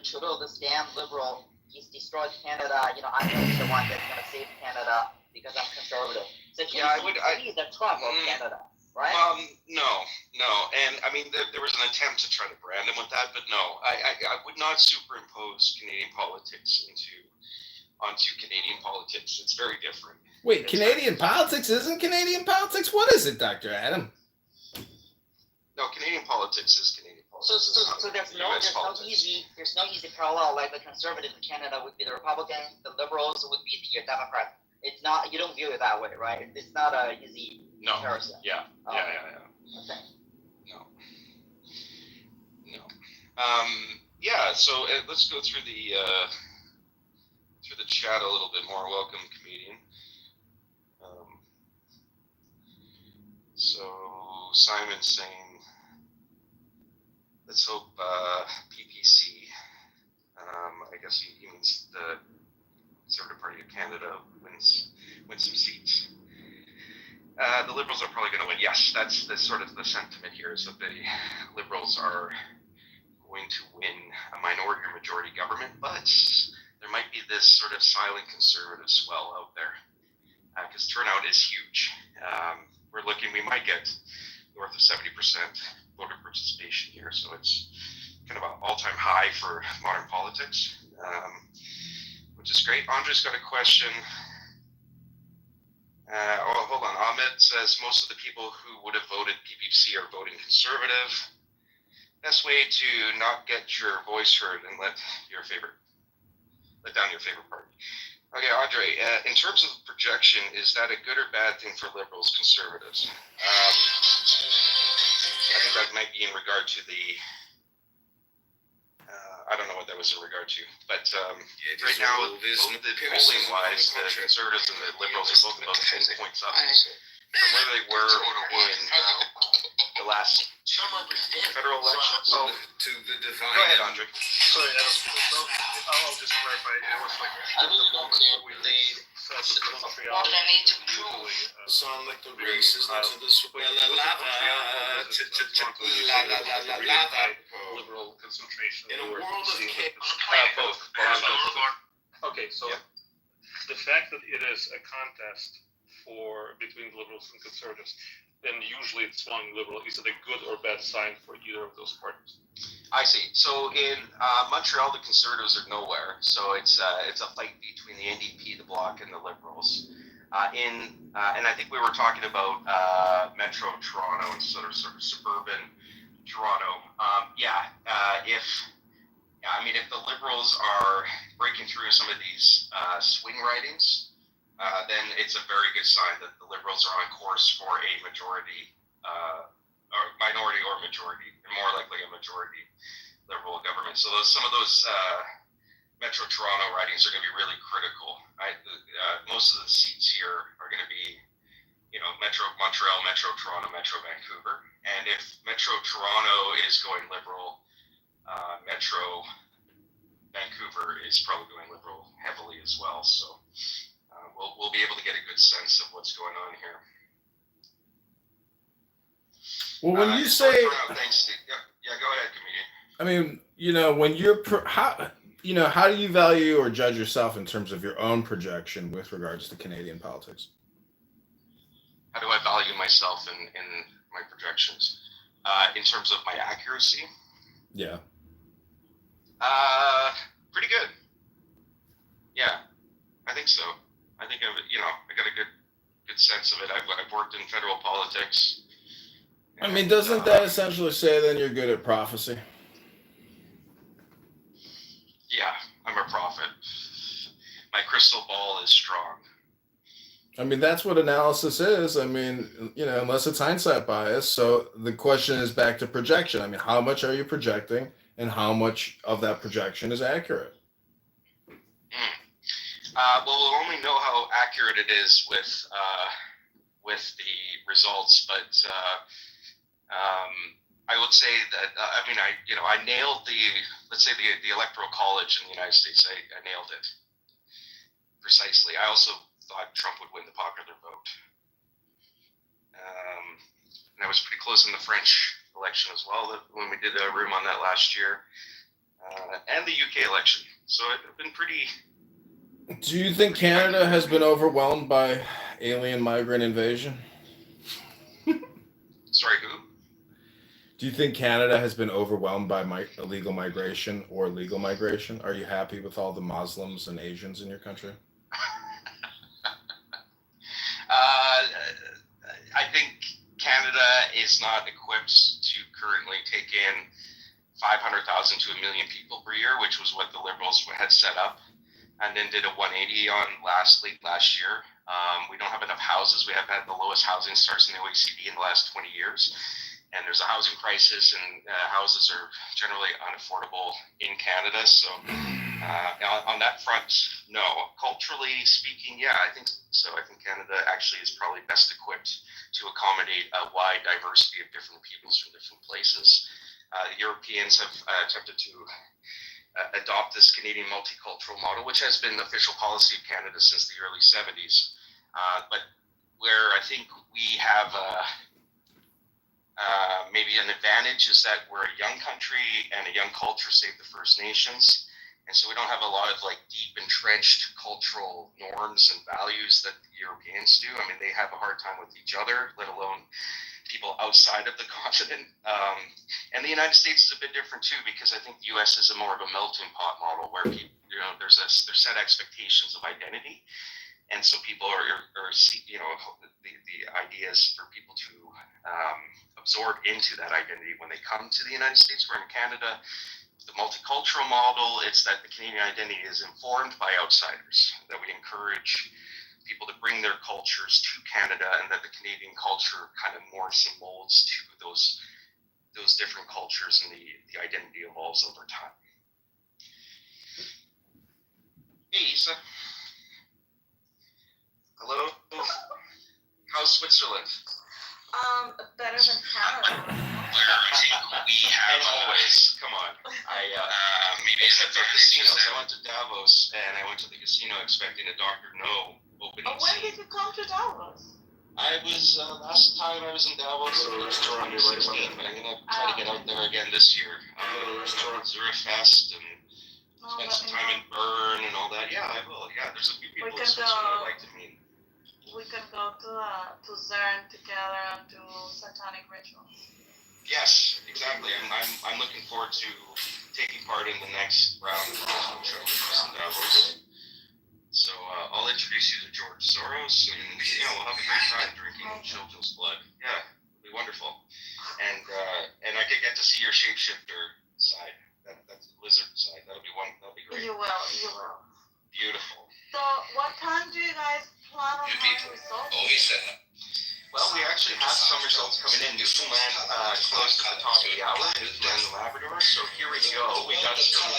Trudeau, this damn liberal, he's destroyed Canada. I'm going to be the one that's going to save Canada because I'm conservative. So he's the Trump of Canada. Right? No, and I mean there was an attempt to try to brand him with that, but no, I would not superimpose Canadian politics onto Canadian politics. It's very different. Wait, Canadian politics isn't Canadian politics? What is it, Dr. Adam? No, Canadian politics is Canadian politics. So there's no easy parallel. Like the conservative in Canada would be the Republican, the liberals would be the Democrat. It's not. You don't view it that way, right? It's not a easy comparison. Yeah. Okay. No. So let's go through the chat a little bit more. Welcome, comedian. So Simon's saying, let's hope PPC. I guess he means the Conservative Party of Canada wins some seats. The Liberals are probably going to win. Yes, that's sort of the sentiment here is that the Liberals are going to win a minority or majority government, but there might be this sort of silent conservative swell out there because turnout is huge. We might get north of 70% voter participation here, so it's kind of an all-time high for modern politics, which is great. Andre's got a question. Hold on. Ahmed says most of the people who would have voted PPC are voting conservative. Best way to not get your voice heard and let down your favorite party. Okay, Andre, in terms of projection, is that a good or bad thing for liberals, conservatives? I think that might be in regard to the, I don't know what that was in regard to, but right now, both the polling-wise, the conservatives and the liberals are both about 10 points up from where they were in the last federal election. So, to the divine. Go ahead, Andre. Sorry, I'll just clarify. It was like at the moment where we said the Montreal Sound like the races to the liberal concentration. In a world of both. Okay, so the fact that it is a contest between liberals and conservatives, then usually it's swung liberal. Is it a good or bad sign for either of those parties? I see. So in Montreal, the Conservatives are nowhere. So it's a fight between the NDP, the Bloc, and the Liberals. And I think we were talking about Metro Toronto and sort of suburban Toronto. If the Liberals are breaking through some of these swing ridings, then it's a very good sign that the Liberals are on course for a majority, or minority or majority, and more likely a majority Liberal government. So some of those Metro Toronto ridings are going to be really critical most of the seats here are going to be, Metro Montreal, Metro Toronto, Metro Vancouver. And if Metro Toronto is going Liberal, Metro Vancouver is probably going Liberal heavily as well. So we'll be able to get a good sense of what's going on here. Well, when you say, thanks, yeah, go ahead, comedian. I mean, when you're how do you value or judge yourself in terms of your own projection with regards to Canadian politics? How do I value myself in my projections? In terms of my accuracy? Yeah. Pretty good. Yeah, I think so. I think I got a good sense of it. I've worked in federal politics. I mean, doesn't that essentially say then you're good at prophecy? Yeah, I'm a prophet. My crystal ball is strong. I mean, that's what analysis is. I mean, unless it's hindsight bias. So the question is back to projection. I mean, how much are you projecting and how much of that projection is accurate? Well, we'll only know how accurate it is with the results, but I would say that I nailed the electoral college in the United States. I nailed it precisely. I also thought Trump would win the popular vote, and I was pretty close in the French election as well when we did a room on that last year, and the UK election. So I've been pretty. Do you think Canada has been overwhelmed by alien migrant invasion? Sorry, who? Do you think Canada has been overwhelmed by illegal migration or legal migration? Are you happy with all the Muslims and Asians in your country? I think Canada is not equipped to currently take in 500,000 to 1 million people per year, which was what the Liberals had set up, and then did a 180 on last year. We don't have enough houses. We have had the lowest housing starts in the OECD in the last 20 years. And there's a housing crisis, and houses are generally unaffordable in Canada. So on that front, no. Culturally speaking, yeah, I think so. I think Canada actually is probably best equipped to accommodate a wide diversity of different peoples from different places. Europeans have attempted to adopt this Canadian multicultural model, which has been the official policy of Canada since the early 70s. But where I think we have maybe an advantage is that we're a young country and a young culture, save the First Nations. And so we don't have a lot of deep entrenched cultural norms and values that the Europeans do. I mean, they have a hard time with each other, let alone people outside of the continent. And the United States is a bit different too, because I think the US is more of a melting pot model where people, there's set expectations of identity. And so people are the ideas for people to absorb into that identity when they come to the United States. Where in Canada, the multicultural model, it's that the Canadian identity is informed by outsiders, that we encourage people to bring their cultures to Canada, and that the Canadian culture kind of morphs and molds to those different cultures, and the identity evolves over time. Hey, Isa. Hello. How's Switzerland? Better than Canada. We have always. Come on. Maybe except for casinos. I went to Davos and I went to the casino expecting a Dr. No opening. When did you come to Davos? I was last time I was in Davos in 2016, but I'm gonna try to get out there again this year. Zurich-fest and spend some time in Bern and all that. Yeah, I will. Yeah, there's a few people in Switzerland I'd like to meet. We can go to CERN together and do satanic rituals. Yes, exactly. I'm looking forward to taking part in the next round of the show in Davos. So I'll introduce you to George Soros, and we'll have a great time drinking children's blood. Yeah, it'll be wonderful. And I could get to see your shapeshifter side. That's the lizard side. That'll be great. You will. Beautiful. So what time do you guys plan on having results? Well, we actually have some results coming in. Newfoundland closed at the top of the hour, Newfoundland and Labrador. So here we go. We got some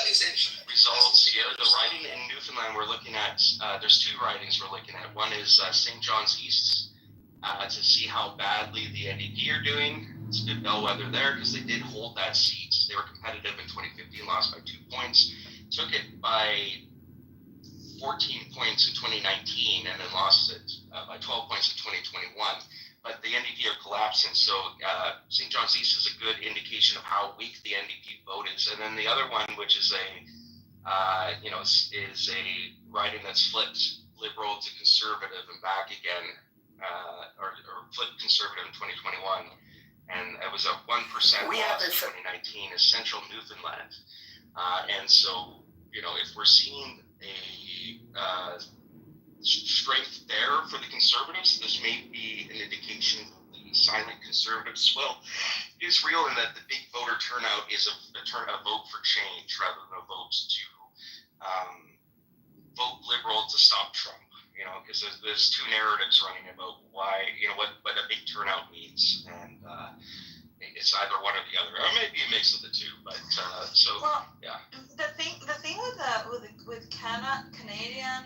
results here. The riding in Newfoundland we're looking at, there's two ridings we're looking at. One is St. John's East to see how badly the NDP are doing. It's a good bellwether there because they did hold that seat. They were competitive in 2015, lost by 2 points. Took it by 14 points in 2019 and then lost it by 12 points in 2021. But the NDP are collapsing, so St. John's East is a good indication of how weak the NDP vote is. And then the other one, which is is a riding that's flipped Liberal to Conservative and back again, or flipped Conservative in 2021, and it was a 1% loss in 2019 is Central Newfoundland. And so, if we're seeing a strength there for the Conservatives, this may be an indication that the silent Conservatives is real, and that the big voter turnout is a vote for change rather than a vote to vote Liberal to stop Trump. Because there's two narratives running about why, what a big turnout means, and it's either one or the other, or maybe a mix of the two. But yeah. The thing with Canadian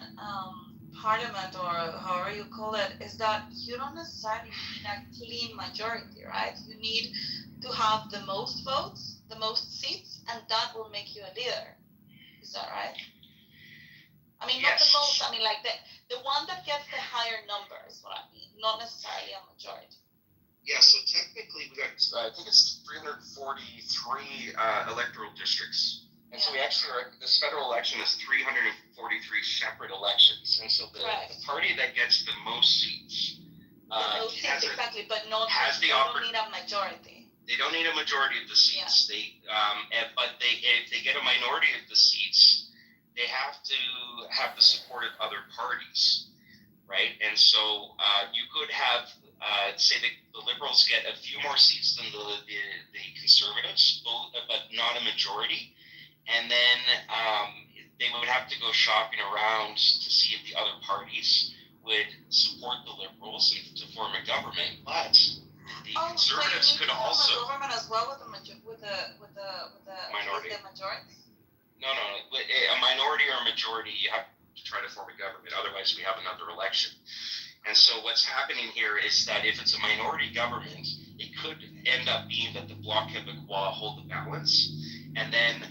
Parliament, or however you call it, is that you don't necessarily need a clean majority, right? You need to have the most votes, the most seats, and that will make you a leader. Is that right? I mean, not the most. I mean, like the one that gets the higher number is what I mean, not necessarily a majority. Yeah, so technically we got, I think it's 343 electoral districts. And so we actually this federal election is 343 separate elections. And so the party that gets the most seats exactly, but not has the don't need a majority. They don't need a majority of the seats. Yeah. But if they get a minority of the seats, they have to have the support of other parties, right? And so you could have, say the Liberals get a few more seats than the Conservatives, but not a majority. And then they would have to go shopping around to see if the other parties would support the Liberals and to form a government. But the Conservatives could also form a government as well with the minority. The majority. No. A minority or a majority, you have to try to form a government. Otherwise, we have another election. And so what's happening here is that if it's a minority government, it could end up being that the Bloc Québécois hold the balance, and then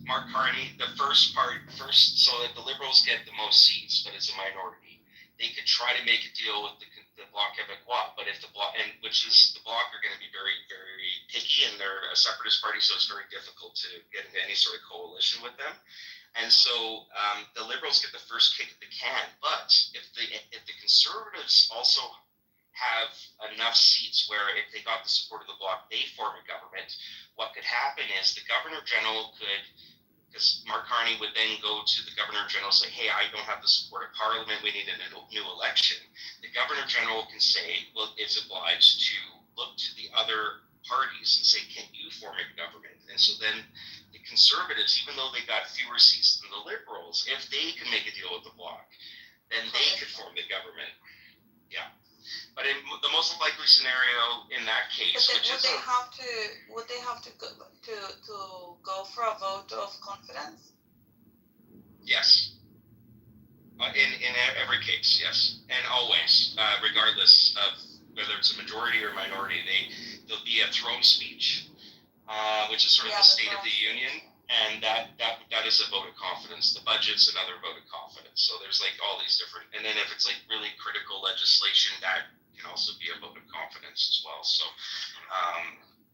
Mark Carney, so that the Liberals get the most seats, but it's a minority. They could try to make a deal with the Bloc Québécois, but if the Bloc, and which is the Bloc are going to be very, very picky, and they're a separatist party, so it's very difficult to get into any sort of coalition with them. And so the Liberals get the first kick at the can, but if the Conservatives also have enough seats where if they got the support of the Bloc, they form a government, what could happen is the Governor General could, because Mark Carney would then go to the Governor General and say, hey, I don't have the support of Parliament, we need a new election. The Governor General can say, well, is obliged to look to the other parties and say, can you form a government? And so then the Conservatives, even though they got fewer seats than the Liberals, if they can make a deal with the Bloc, then they could form the government. Yeah. But in the most likely scenario in that case, would they have to go for a vote of confidence? Yes. In every case, yes, and always, regardless of whether it's a majority or minority, there'll be a throne speech, which is sort of the State of the Union, and that is a vote of confidence. The budget's another vote of confidence. So there's like all these different, and then if it's like really critical legislation, that can also be a vote of confidence as well. So,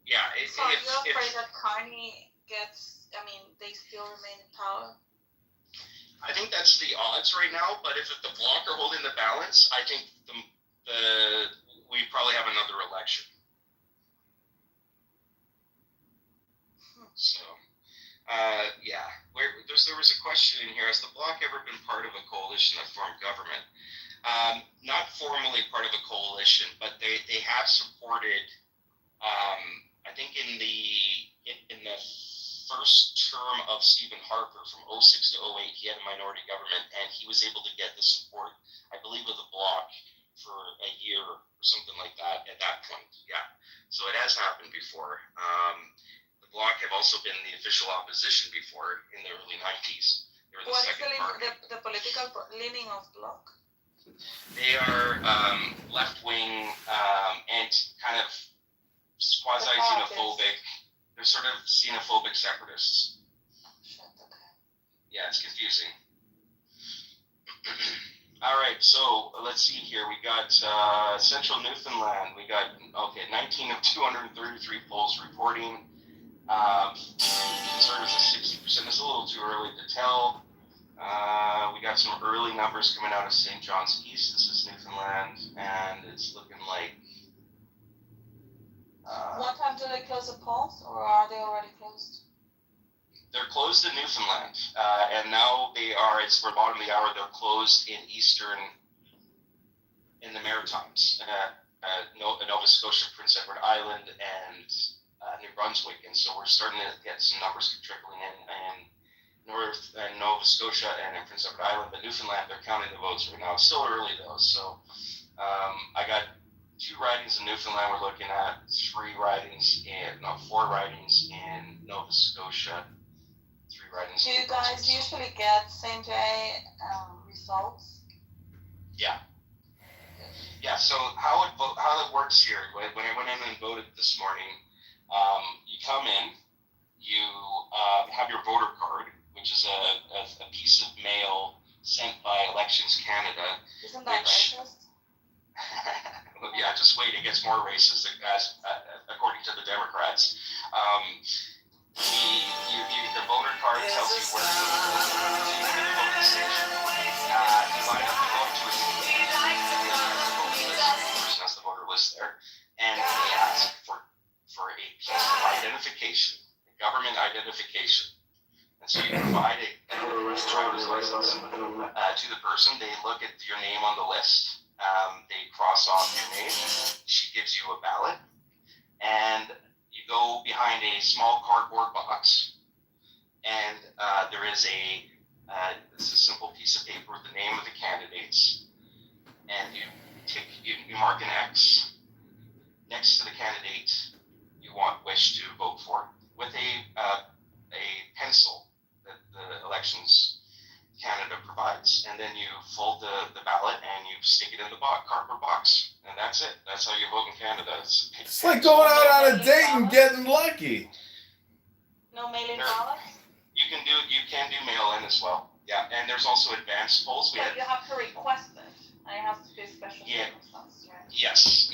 yeah. So are you afraid that Carney gets? I mean, they still remain in power. I think that's the odds right now. But if the Bloc are holding the balance, I think we probably have another election. So, yeah. There was a question in here: has the Bloc ever been part of a coalition that formed government? Not formally part of a coalition, but they have supported. I think in the first term of Stephen Harper from 06 to 08, he had a minority government, and he was able to get the support, I believe, of the Bloc for a year or something like that at that point. Yeah. So it has happened before. The Bloc have also been the official opposition before in the early 90s. They were the What's second party. the political leaning of Bloc? They are left-wing and kind of quasi-xenophobic. They're sort of xenophobic separatists. Yeah, it's confusing. All right, so let's see here. We got Central Newfoundland. We got, 19 of 233 polls reporting. Conservatives at 60%. It's a little too early to tell. We got some early numbers coming out of St. John's East. This is Newfoundland, and it's looking like... what time do they close the polls, or are they already closed? They're closed in Newfoundland, and now it's for bottom of the hour, they're closed in the Maritimes, Nova Scotia, Prince Edward Island, and New Brunswick, and so we're starting to get some numbers trickling in North and Nova Scotia and in Prince Edward Island, but Newfoundland, they're counting the votes right now. It's still early though, so I got 2 ridings in Newfoundland we're looking at, 4 ridings in Nova Scotia, 3 ridings. Do you guys usually get same day results? Yeah. Yeah, so how it works here, when I went in and voted this morning, you come in, you have your voter card, which is a piece of mail sent by Elections Canada. Isn't that racist? Yeah, just wait, it gets more racist, according to the Democrats. The voter card tells you where to go to the voting station. You line up to vote to a seat. The person has the voter list there, and they ask for a piece of identification, a government identification. And so you provide a driver's license to the person. They look at your name on the list. They cross off your name. She gives you a ballot, and you go behind a small cardboard box, and there is this is a simple piece of paper with the name of the candidates, and you mark an X next to the candidate you wish to vote for with a pencil that the Elections Canada provides, and then you fold the ballot and you stick it in the cardboard box, and that's it. That's how you vote in Canada. It's like going out on a date and getting lucky. No mail-in ballots? You can do mail-in as well. Yeah, and there's also advanced polls. But you have to request it. And it has to be a special circumstance, right? Yes.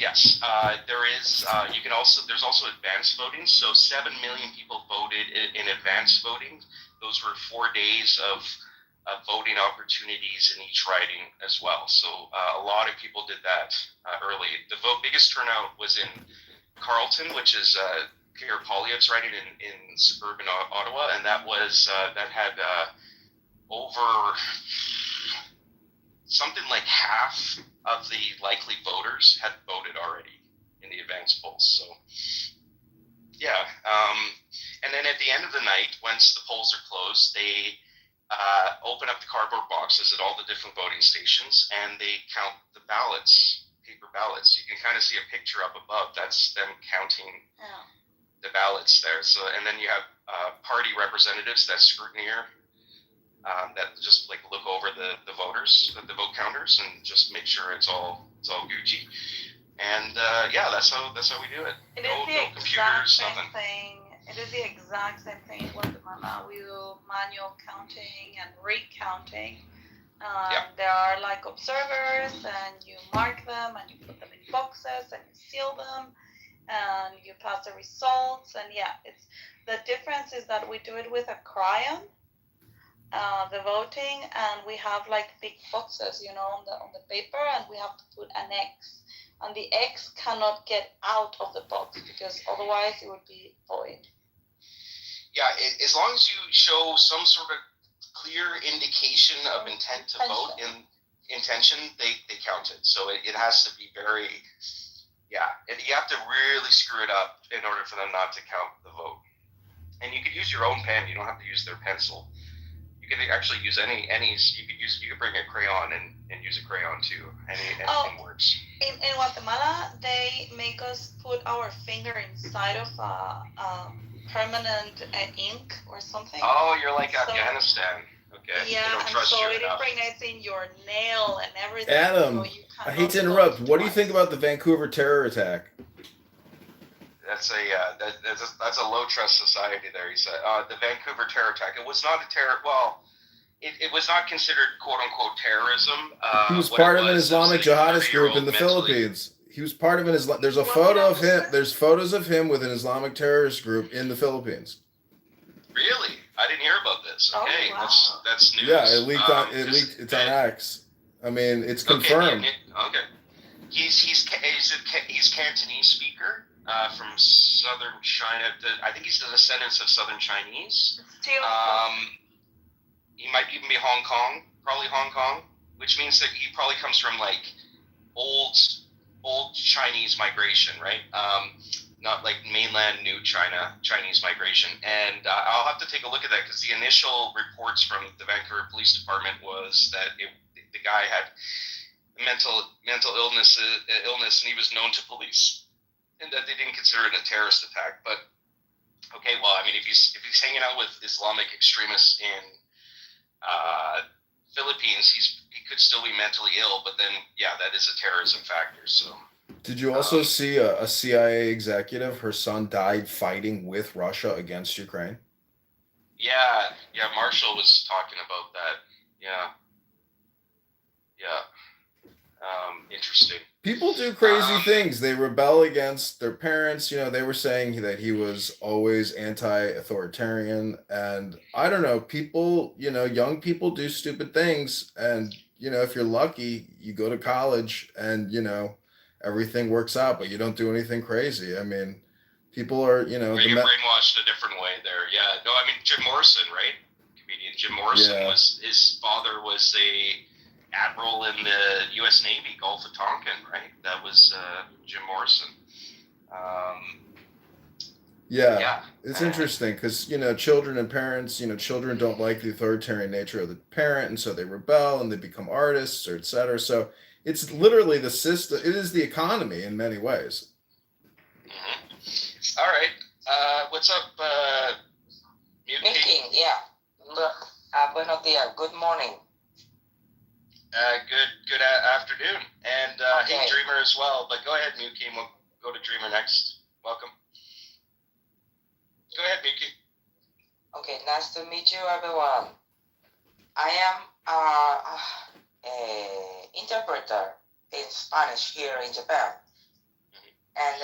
There is. There's also advanced voting. So 7 million people voted in advanced voting. Those were 4 days of voting opportunities in each riding as well. So a lot of people did that early. The biggest turnout was in Carleton, which is Pierre Poilievre's riding in suburban Ottawa, and that had over something like half of the likely voters had voted already in the advanced polls. So yeah, and then at the end of the night, once the polls are closed, they open up the cardboard boxes at all the different voting stations, and they count the ballots, paper ballots. You can kind of see a picture up above. That's them counting the ballots there. So, and then you have party representatives that scrutineer that just like look over the voters, the vote counters, and just make sure it's all Gucci. And that's how we do it. It is the exact same thing. It is the exact same thing in Guatemala. We do manual counting and recounting. There are like observers, and you mark them, and you put them in boxes, and you seal them, and you pass the results. And it's the difference is that we do it with a crayon, the voting, and we have like big boxes, on the paper, and we have to put an X. And the X cannot get out of the box because otherwise it would be void. Yeah, as long as you show some sort of clear indication of intent to vote in intention, they count it. So it has to be very, you have to really screw it up in order for them not to count the vote. And you could use your own pen. You don't have to use their pencil. You could actually use any. You could bring a crayon and use a crayon too. Anything works. In Guatemala, they make us put our finger inside of permanent ink or something. Oh, you're like So- Afghanistan. Okay. Yeah, They don't and trust so you it enough. impregnates in your nail and everything. Adam, so you I hate to interrupt. What do you think about the Vancouver terror attack? That's a low trust society there. He said the Vancouver terror attack. It was not a terror. Well, it was not considered quote unquote terrorism. He was what part it of an was Islamic a jihadist group in the mentally- Philippines. He was part of an Islam. There's a photo of him. There's photos of him with an Islamic terrorist group in the Philippines. Really, I didn't hear about this. Oh, Okay, wow. that's news. Yeah, it leaked on. Just- It's on X. I mean, it's Okay, confirmed. okay. He's Cantonese speaker from southern China. I think he's the descendants of southern Chinese. He might even be Hong Kong, probably Hong Kong, which means that he probably comes from like old Chinese migration, right? Not like mainland new Chinese migration. And I'll have to take a look at that because the initial reports from the Vancouver Police Department was that the guy had mental illness, and he was known to police, and that they didn't consider it a terrorist attack. But okay, well, I mean, if he's hanging out with Islamic extremists in Philippines, he could still be mentally ill. But then, yeah, that is a terrorism factor. So. Did you also see a CIA executive? Her son died fighting with Russia against Ukraine. Yeah, Marshall was talking about that. Yeah. Interesting. People do crazy things. They rebel against their parents. You know, they were saying that he was always anti-authoritarian. And I don't know, people, young people do stupid things. And, if you're lucky, you go to college and, everything works out, but you don't do anything crazy. I mean, people are, Or you get brainwashed a different way there. Yeah. No, I mean, Jim Morrison, right? Comedian Jim Morrison his father was a admiral in the U.S. Navy, Gulf of Tonkin, right? That was Jim Morrison. It's interesting because, children and parents, children don't like the authoritarian nature of the parent, and so they rebel and they become artists or et cetera. So it's literally the system. It is the economy in many ways. Mm-hmm. All right. What's up, Mickey? Yeah. Buenos dias. Good morning. Good afternoon. And hey, Dreamer as well. But go ahead, Muki. We'll go to Dreamer next. Welcome. Go ahead, Muki. Okay, nice to meet you, everyone. I am an interpreter in Spanish here in Japan. And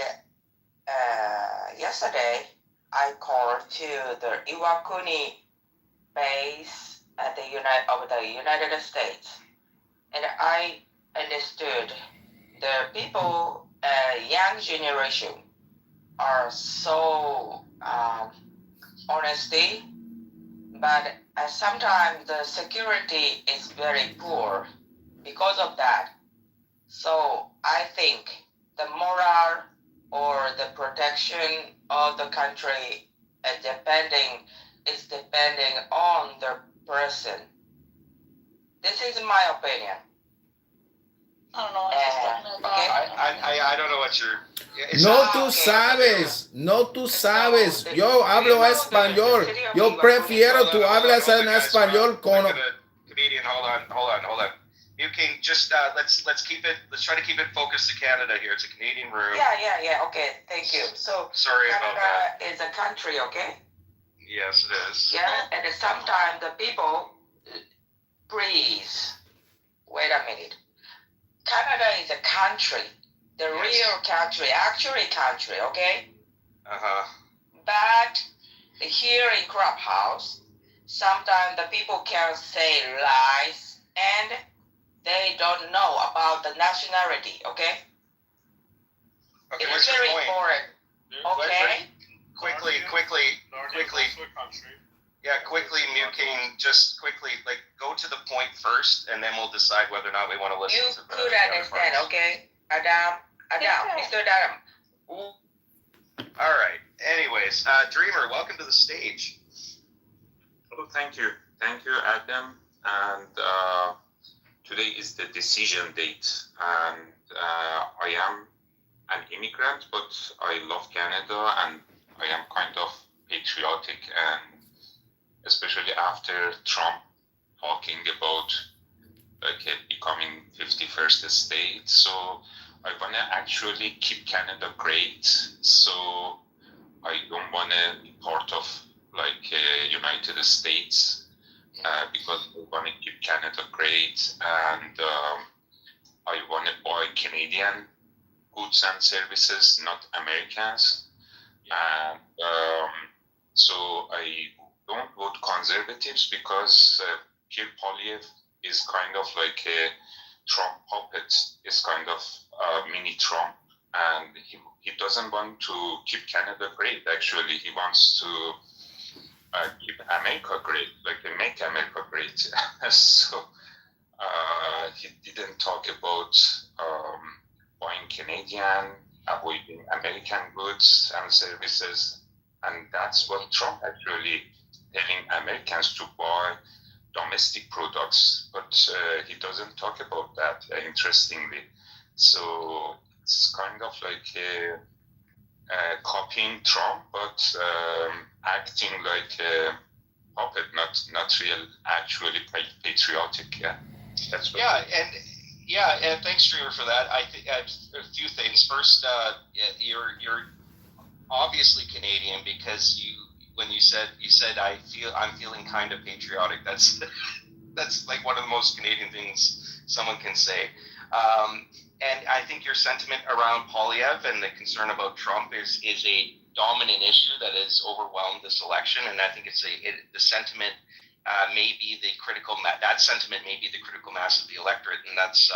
yesterday, I called to the Iwakuni base at the United States. And I understood the people, young generation, are so honesty, but sometimes the security is very poor because of that. So I think the moral or the protection of the country is depending on the person. This is my opinion. I don't know what he's talking about. I don't know what you're... No tú sabes, no tú sabes. Yo hablo español. Yo prefiero tú hablas en español con... Comedian, hold on. You can just let's try to keep it focused to Canada here. It's a Canadian room. Yeah. Okay, thank you. So sorry Canada about that. Is a country, okay? Yes, it is. Yeah, and sometimes the people please wait a minute. Canada is a country, the real country, actually country, okay? But here in Clubhouse, sometimes the people can say lies and they don't know about the nationality, okay? Okay, it what's is your very point? important, okay? Quickly. Yeah, quickly, Muking, just quickly, go to the point first, and then we'll decide whether or not we want to listen to the could understand, okay? Adam, Mr. Adam. All right. Anyways, Dreamer, welcome to the stage. thank you, Adam. And today is the decision date, and I am an immigrant, but I love Canada, and I am kind of patriotic, and especially after Trump talking about becoming 51st state. So I want to actually keep Canada great. So I don't want to be part of United States because I want to keep Canada great, and I want to buy Canadian goods and services, not Americans. And so I don't vote conservatives because Pierre Poilievre is kind of like a Trump puppet, is kind of a mini Trump, and he doesn't want to keep Canada great. Actually, he wants to keep America great, make America great. So he didn't talk about buying Canadian, avoiding American goods and services, and that's what Trump actually telling Americans to buy domestic products, but he doesn't talk about that, interestingly. So it's kind of like copying Trump, but acting like a puppet, not real, actually patriotic. Yeah, that's what. And thanks, Streamer, for that. I think a few things. First, you're obviously Canadian because when you said I'm feeling kind of patriotic. That's like one of the most Canadian things someone can say. And I think your sentiment around Poilievre and the concern about Trump is a dominant issue that has overwhelmed this election, and I think the sentiment may be the critical that sentiment may be the critical mass of the electorate, and that's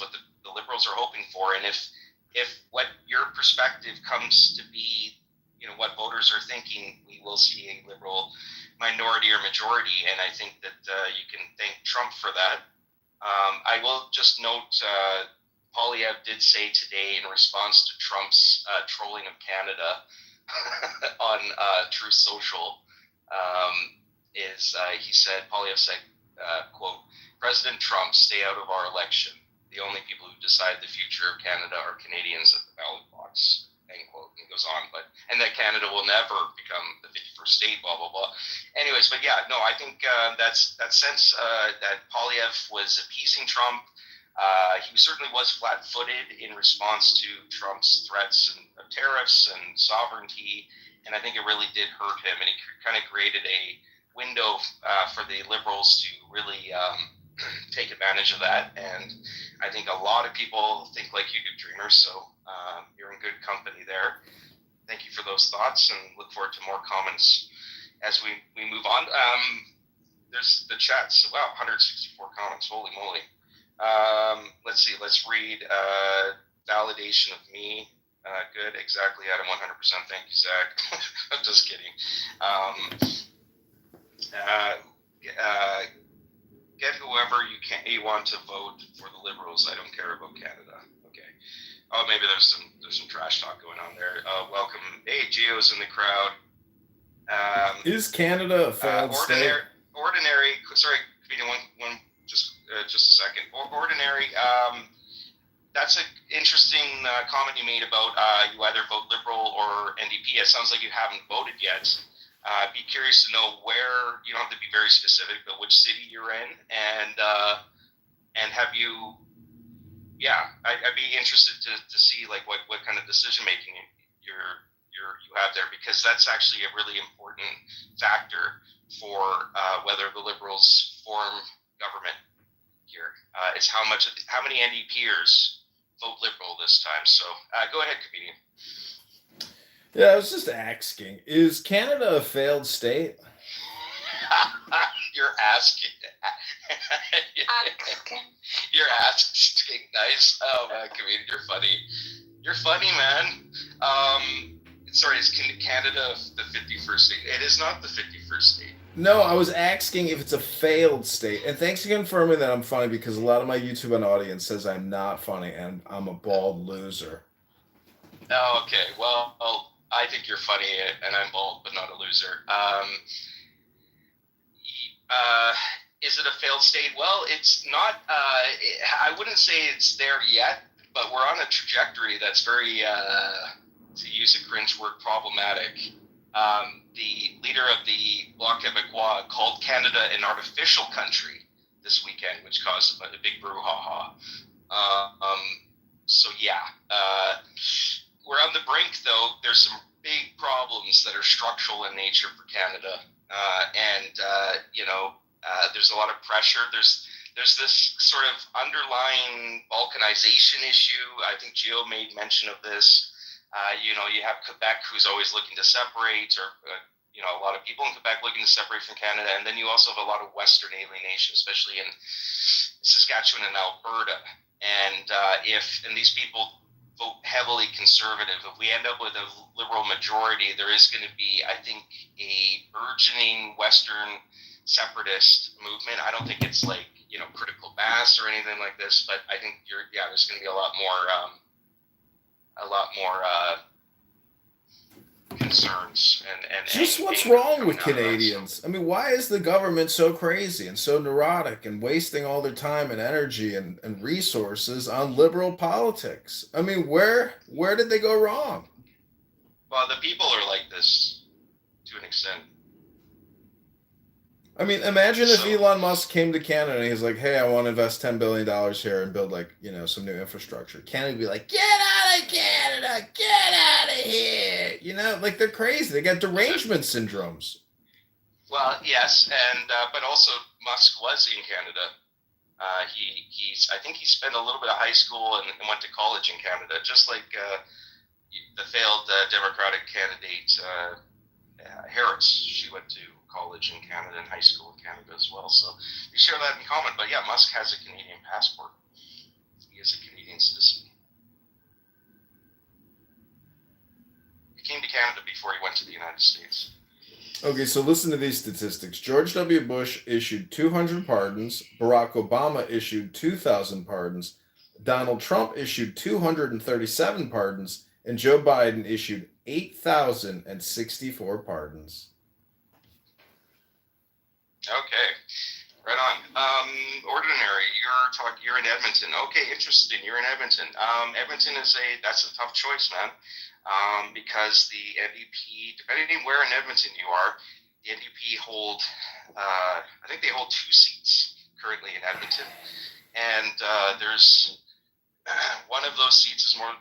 what the Liberals are hoping for. And if what your perspective comes to be, what voters are thinking, we will see a Liberal minority or majority, and I think that you can thank Trump for that. I will just note Poilievre did say today in response to Trump's trolling of Canada on Truth Social, Poilievre said, quote, "President Trump, stay out of our election. The only people who decide the future of Canada are Canadians at the ballot box," end quote. And he goes on, and that Canada will never become the 51st state, blah, blah, blah. Anyways, but yeah, no, I think that sense that Poilievre was appeasing Trump. He certainly was flat-footed in response to Trump's threats of tariffs and sovereignty, and I think it really did hurt him, and it kind of created a window for the Liberals to really take advantage of that. And I think a lot of people think like you do, Dreamer, so you're in good company there. Thank you for those thoughts, and look forward to more comments as we move on. There's the chats. Wow, 164 comments. Holy moly. Let's see. Let's read validation of me. Good. Exactly, Adam. 100%. Thank you, Zach. I'm just kidding. Get whoever you want to vote for the Liberals. I don't care about Canada. Okay. Oh, maybe there's some trash talk going on there. Welcome. Hey, Gio's in the crowd. Is Canada a failed state? Ordinary. Sorry, one. Just a second. Ordinary. That's an interesting comment you made about you either vote Liberal or NDP. It sounds like you haven't voted yet. I'd be curious to know where. You don't have to be very specific, but which city you're in, and have you? Yeah, I'd be interested to see like what kind of decision making you have there, because that's actually a really important factor for whether the Liberals form government here. It's how many NDPers vote Liberal this time. So go ahead, comedian. Yeah, I was just asking, is Canada a failed state? You're asking. You're asking. Nice. Oh man, comedian, you're funny. You're funny, man. Sorry, is Canada the 51st state? It is not the 51st state. No, I was asking if it's a failed state. And thanks for confirming that I'm funny, because a lot of my YouTube audience says I'm not funny and I'm a bald loser. Oh, okay. Well, I think you're funny and I'm bald, but not a loser. Is it a failed state? Well, it's not. I wouldn't say it's there yet, but we're on a trajectory that's very, to use a cringe word, problematic. The leader of the Bloc Québécois called Canada an artificial country this weekend, which caused a big brouhaha. So yeah, we're on the brink, though. There's some big problems that are structural in nature for Canada, there's a lot of pressure. There's this sort of underlying balkanization issue. I think Gio made mention of this. You have Quebec, who's always looking to separate, or a lot of people in Quebec looking to separate from Canada, and then you also have a lot of Western alienation, especially in Saskatchewan and Alberta. And and these people vote heavily conservative. If we end up with a liberal majority, there is going to be, I think, a burgeoning Western separatist movement. I don't think it's like critical mass or anything like this, but I think there's going to be a lot more concerns and just what's wrong with Canadians? I mean, why is the government so crazy and so neurotic and wasting all their time and energy and resources on liberal politics? I mean, where did they go wrong? Well, the people are like this to an extent. I mean, imagine if Elon Musk came to Canada and he's like, "Hey, I want to invest $10 billion here and build some new infrastructure." Canada would be like, "Get out of Canada! Get out of here!" They're crazy. They got derangement syndromes. Well, yes, and but also Musk was in Canada. I think he spent a little bit of high school and went to college in Canada, just like the failed Democratic candidate Harris. She went to college in Canada and high school in Canada as well, so they share that in common. But yeah, Musk has a Canadian passport. He is a Canadian citizen. He came to Canada before he went to the United States. Okay, so listen to these statistics. George W. Bush issued 200 pardons. Barack Obama issued 2,000 pardons. Donald Trump issued 237 pardons. And Joe Biden issued 8,064 pardons. Okay, right on. Ordinary, you're in Edmonton. Okay, interesting. You're in Edmonton. Edmonton that's a tough choice, man. Because the NDP, depending where in Edmonton you are, the NDP hold, I think they hold 2 seats currently in Edmonton, and there's one of those seats is more.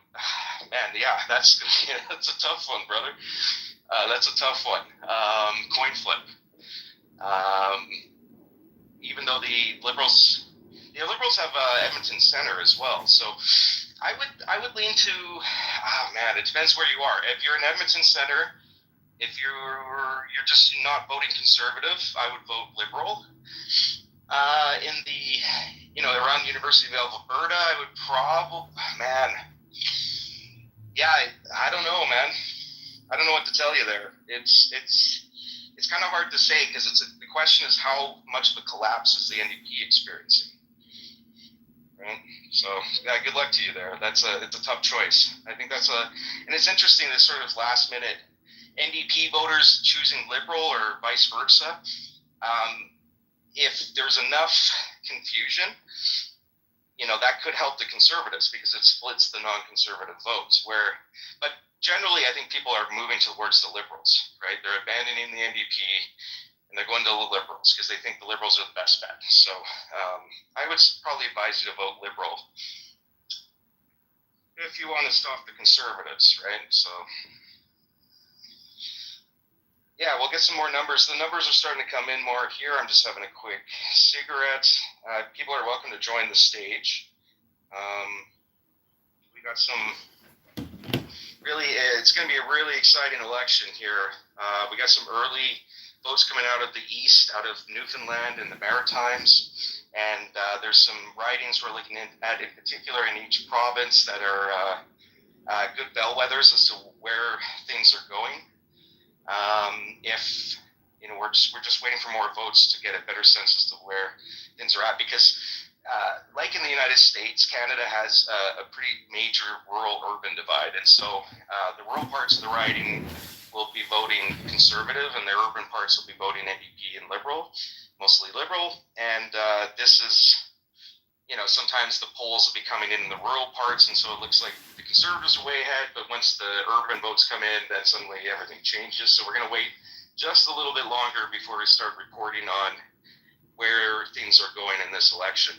That's a tough one, brother. That's a tough one. Coin flip. Even though the Liberals have Edmonton Center as well, so I would lean to. It depends where you are. If you're in Edmonton Center, if you're just not voting conservative, I would vote Liberal. In the around University of Alberta, I would probably I don't know, man. I don't know what to tell you there. It's kind of hard to say because the question is how much of a collapse is the NDP experiencing, right? So good luck to you there. It's a tough choice. I think and it's interesting this sort of last minute NDP voters choosing Liberal or vice versa. If there's enough confusion, that could help the Conservatives because it splits the non-conservative votes. But generally, I think people are moving towards the Liberals, right? They're abandoning the NDP and they're going to the Liberals because they think the Liberals are the best bet. So I would probably advise you to vote Liberal if you want to stop the Conservatives, right? So yeah, we'll get some more numbers. The numbers are starting to come in more here. I'm just having a quick cigarette. People are welcome to join the stage. We got some really, it's going to be a really exciting election here. We got some early votes coming out of the east, out of Newfoundland and the Maritimes. And there's some ridings we're looking at in particular in each province that are good bellwethers as to where things are going. If we're just waiting for more votes to get a better sense as to where things are at, because like in the United States, Canada has a pretty major rural-urban divide, and so the rural parts of the riding will be voting Conservative, and the urban parts will be voting NDP and Liberal. mostly liberal, and this is, sometimes the polls will be coming in the rural parts, and so it looks like the Conservatives are way ahead, but once the urban votes come in, then suddenly everything changes. So we're going to wait just a little bit longer before we start reporting on where things are going in this election.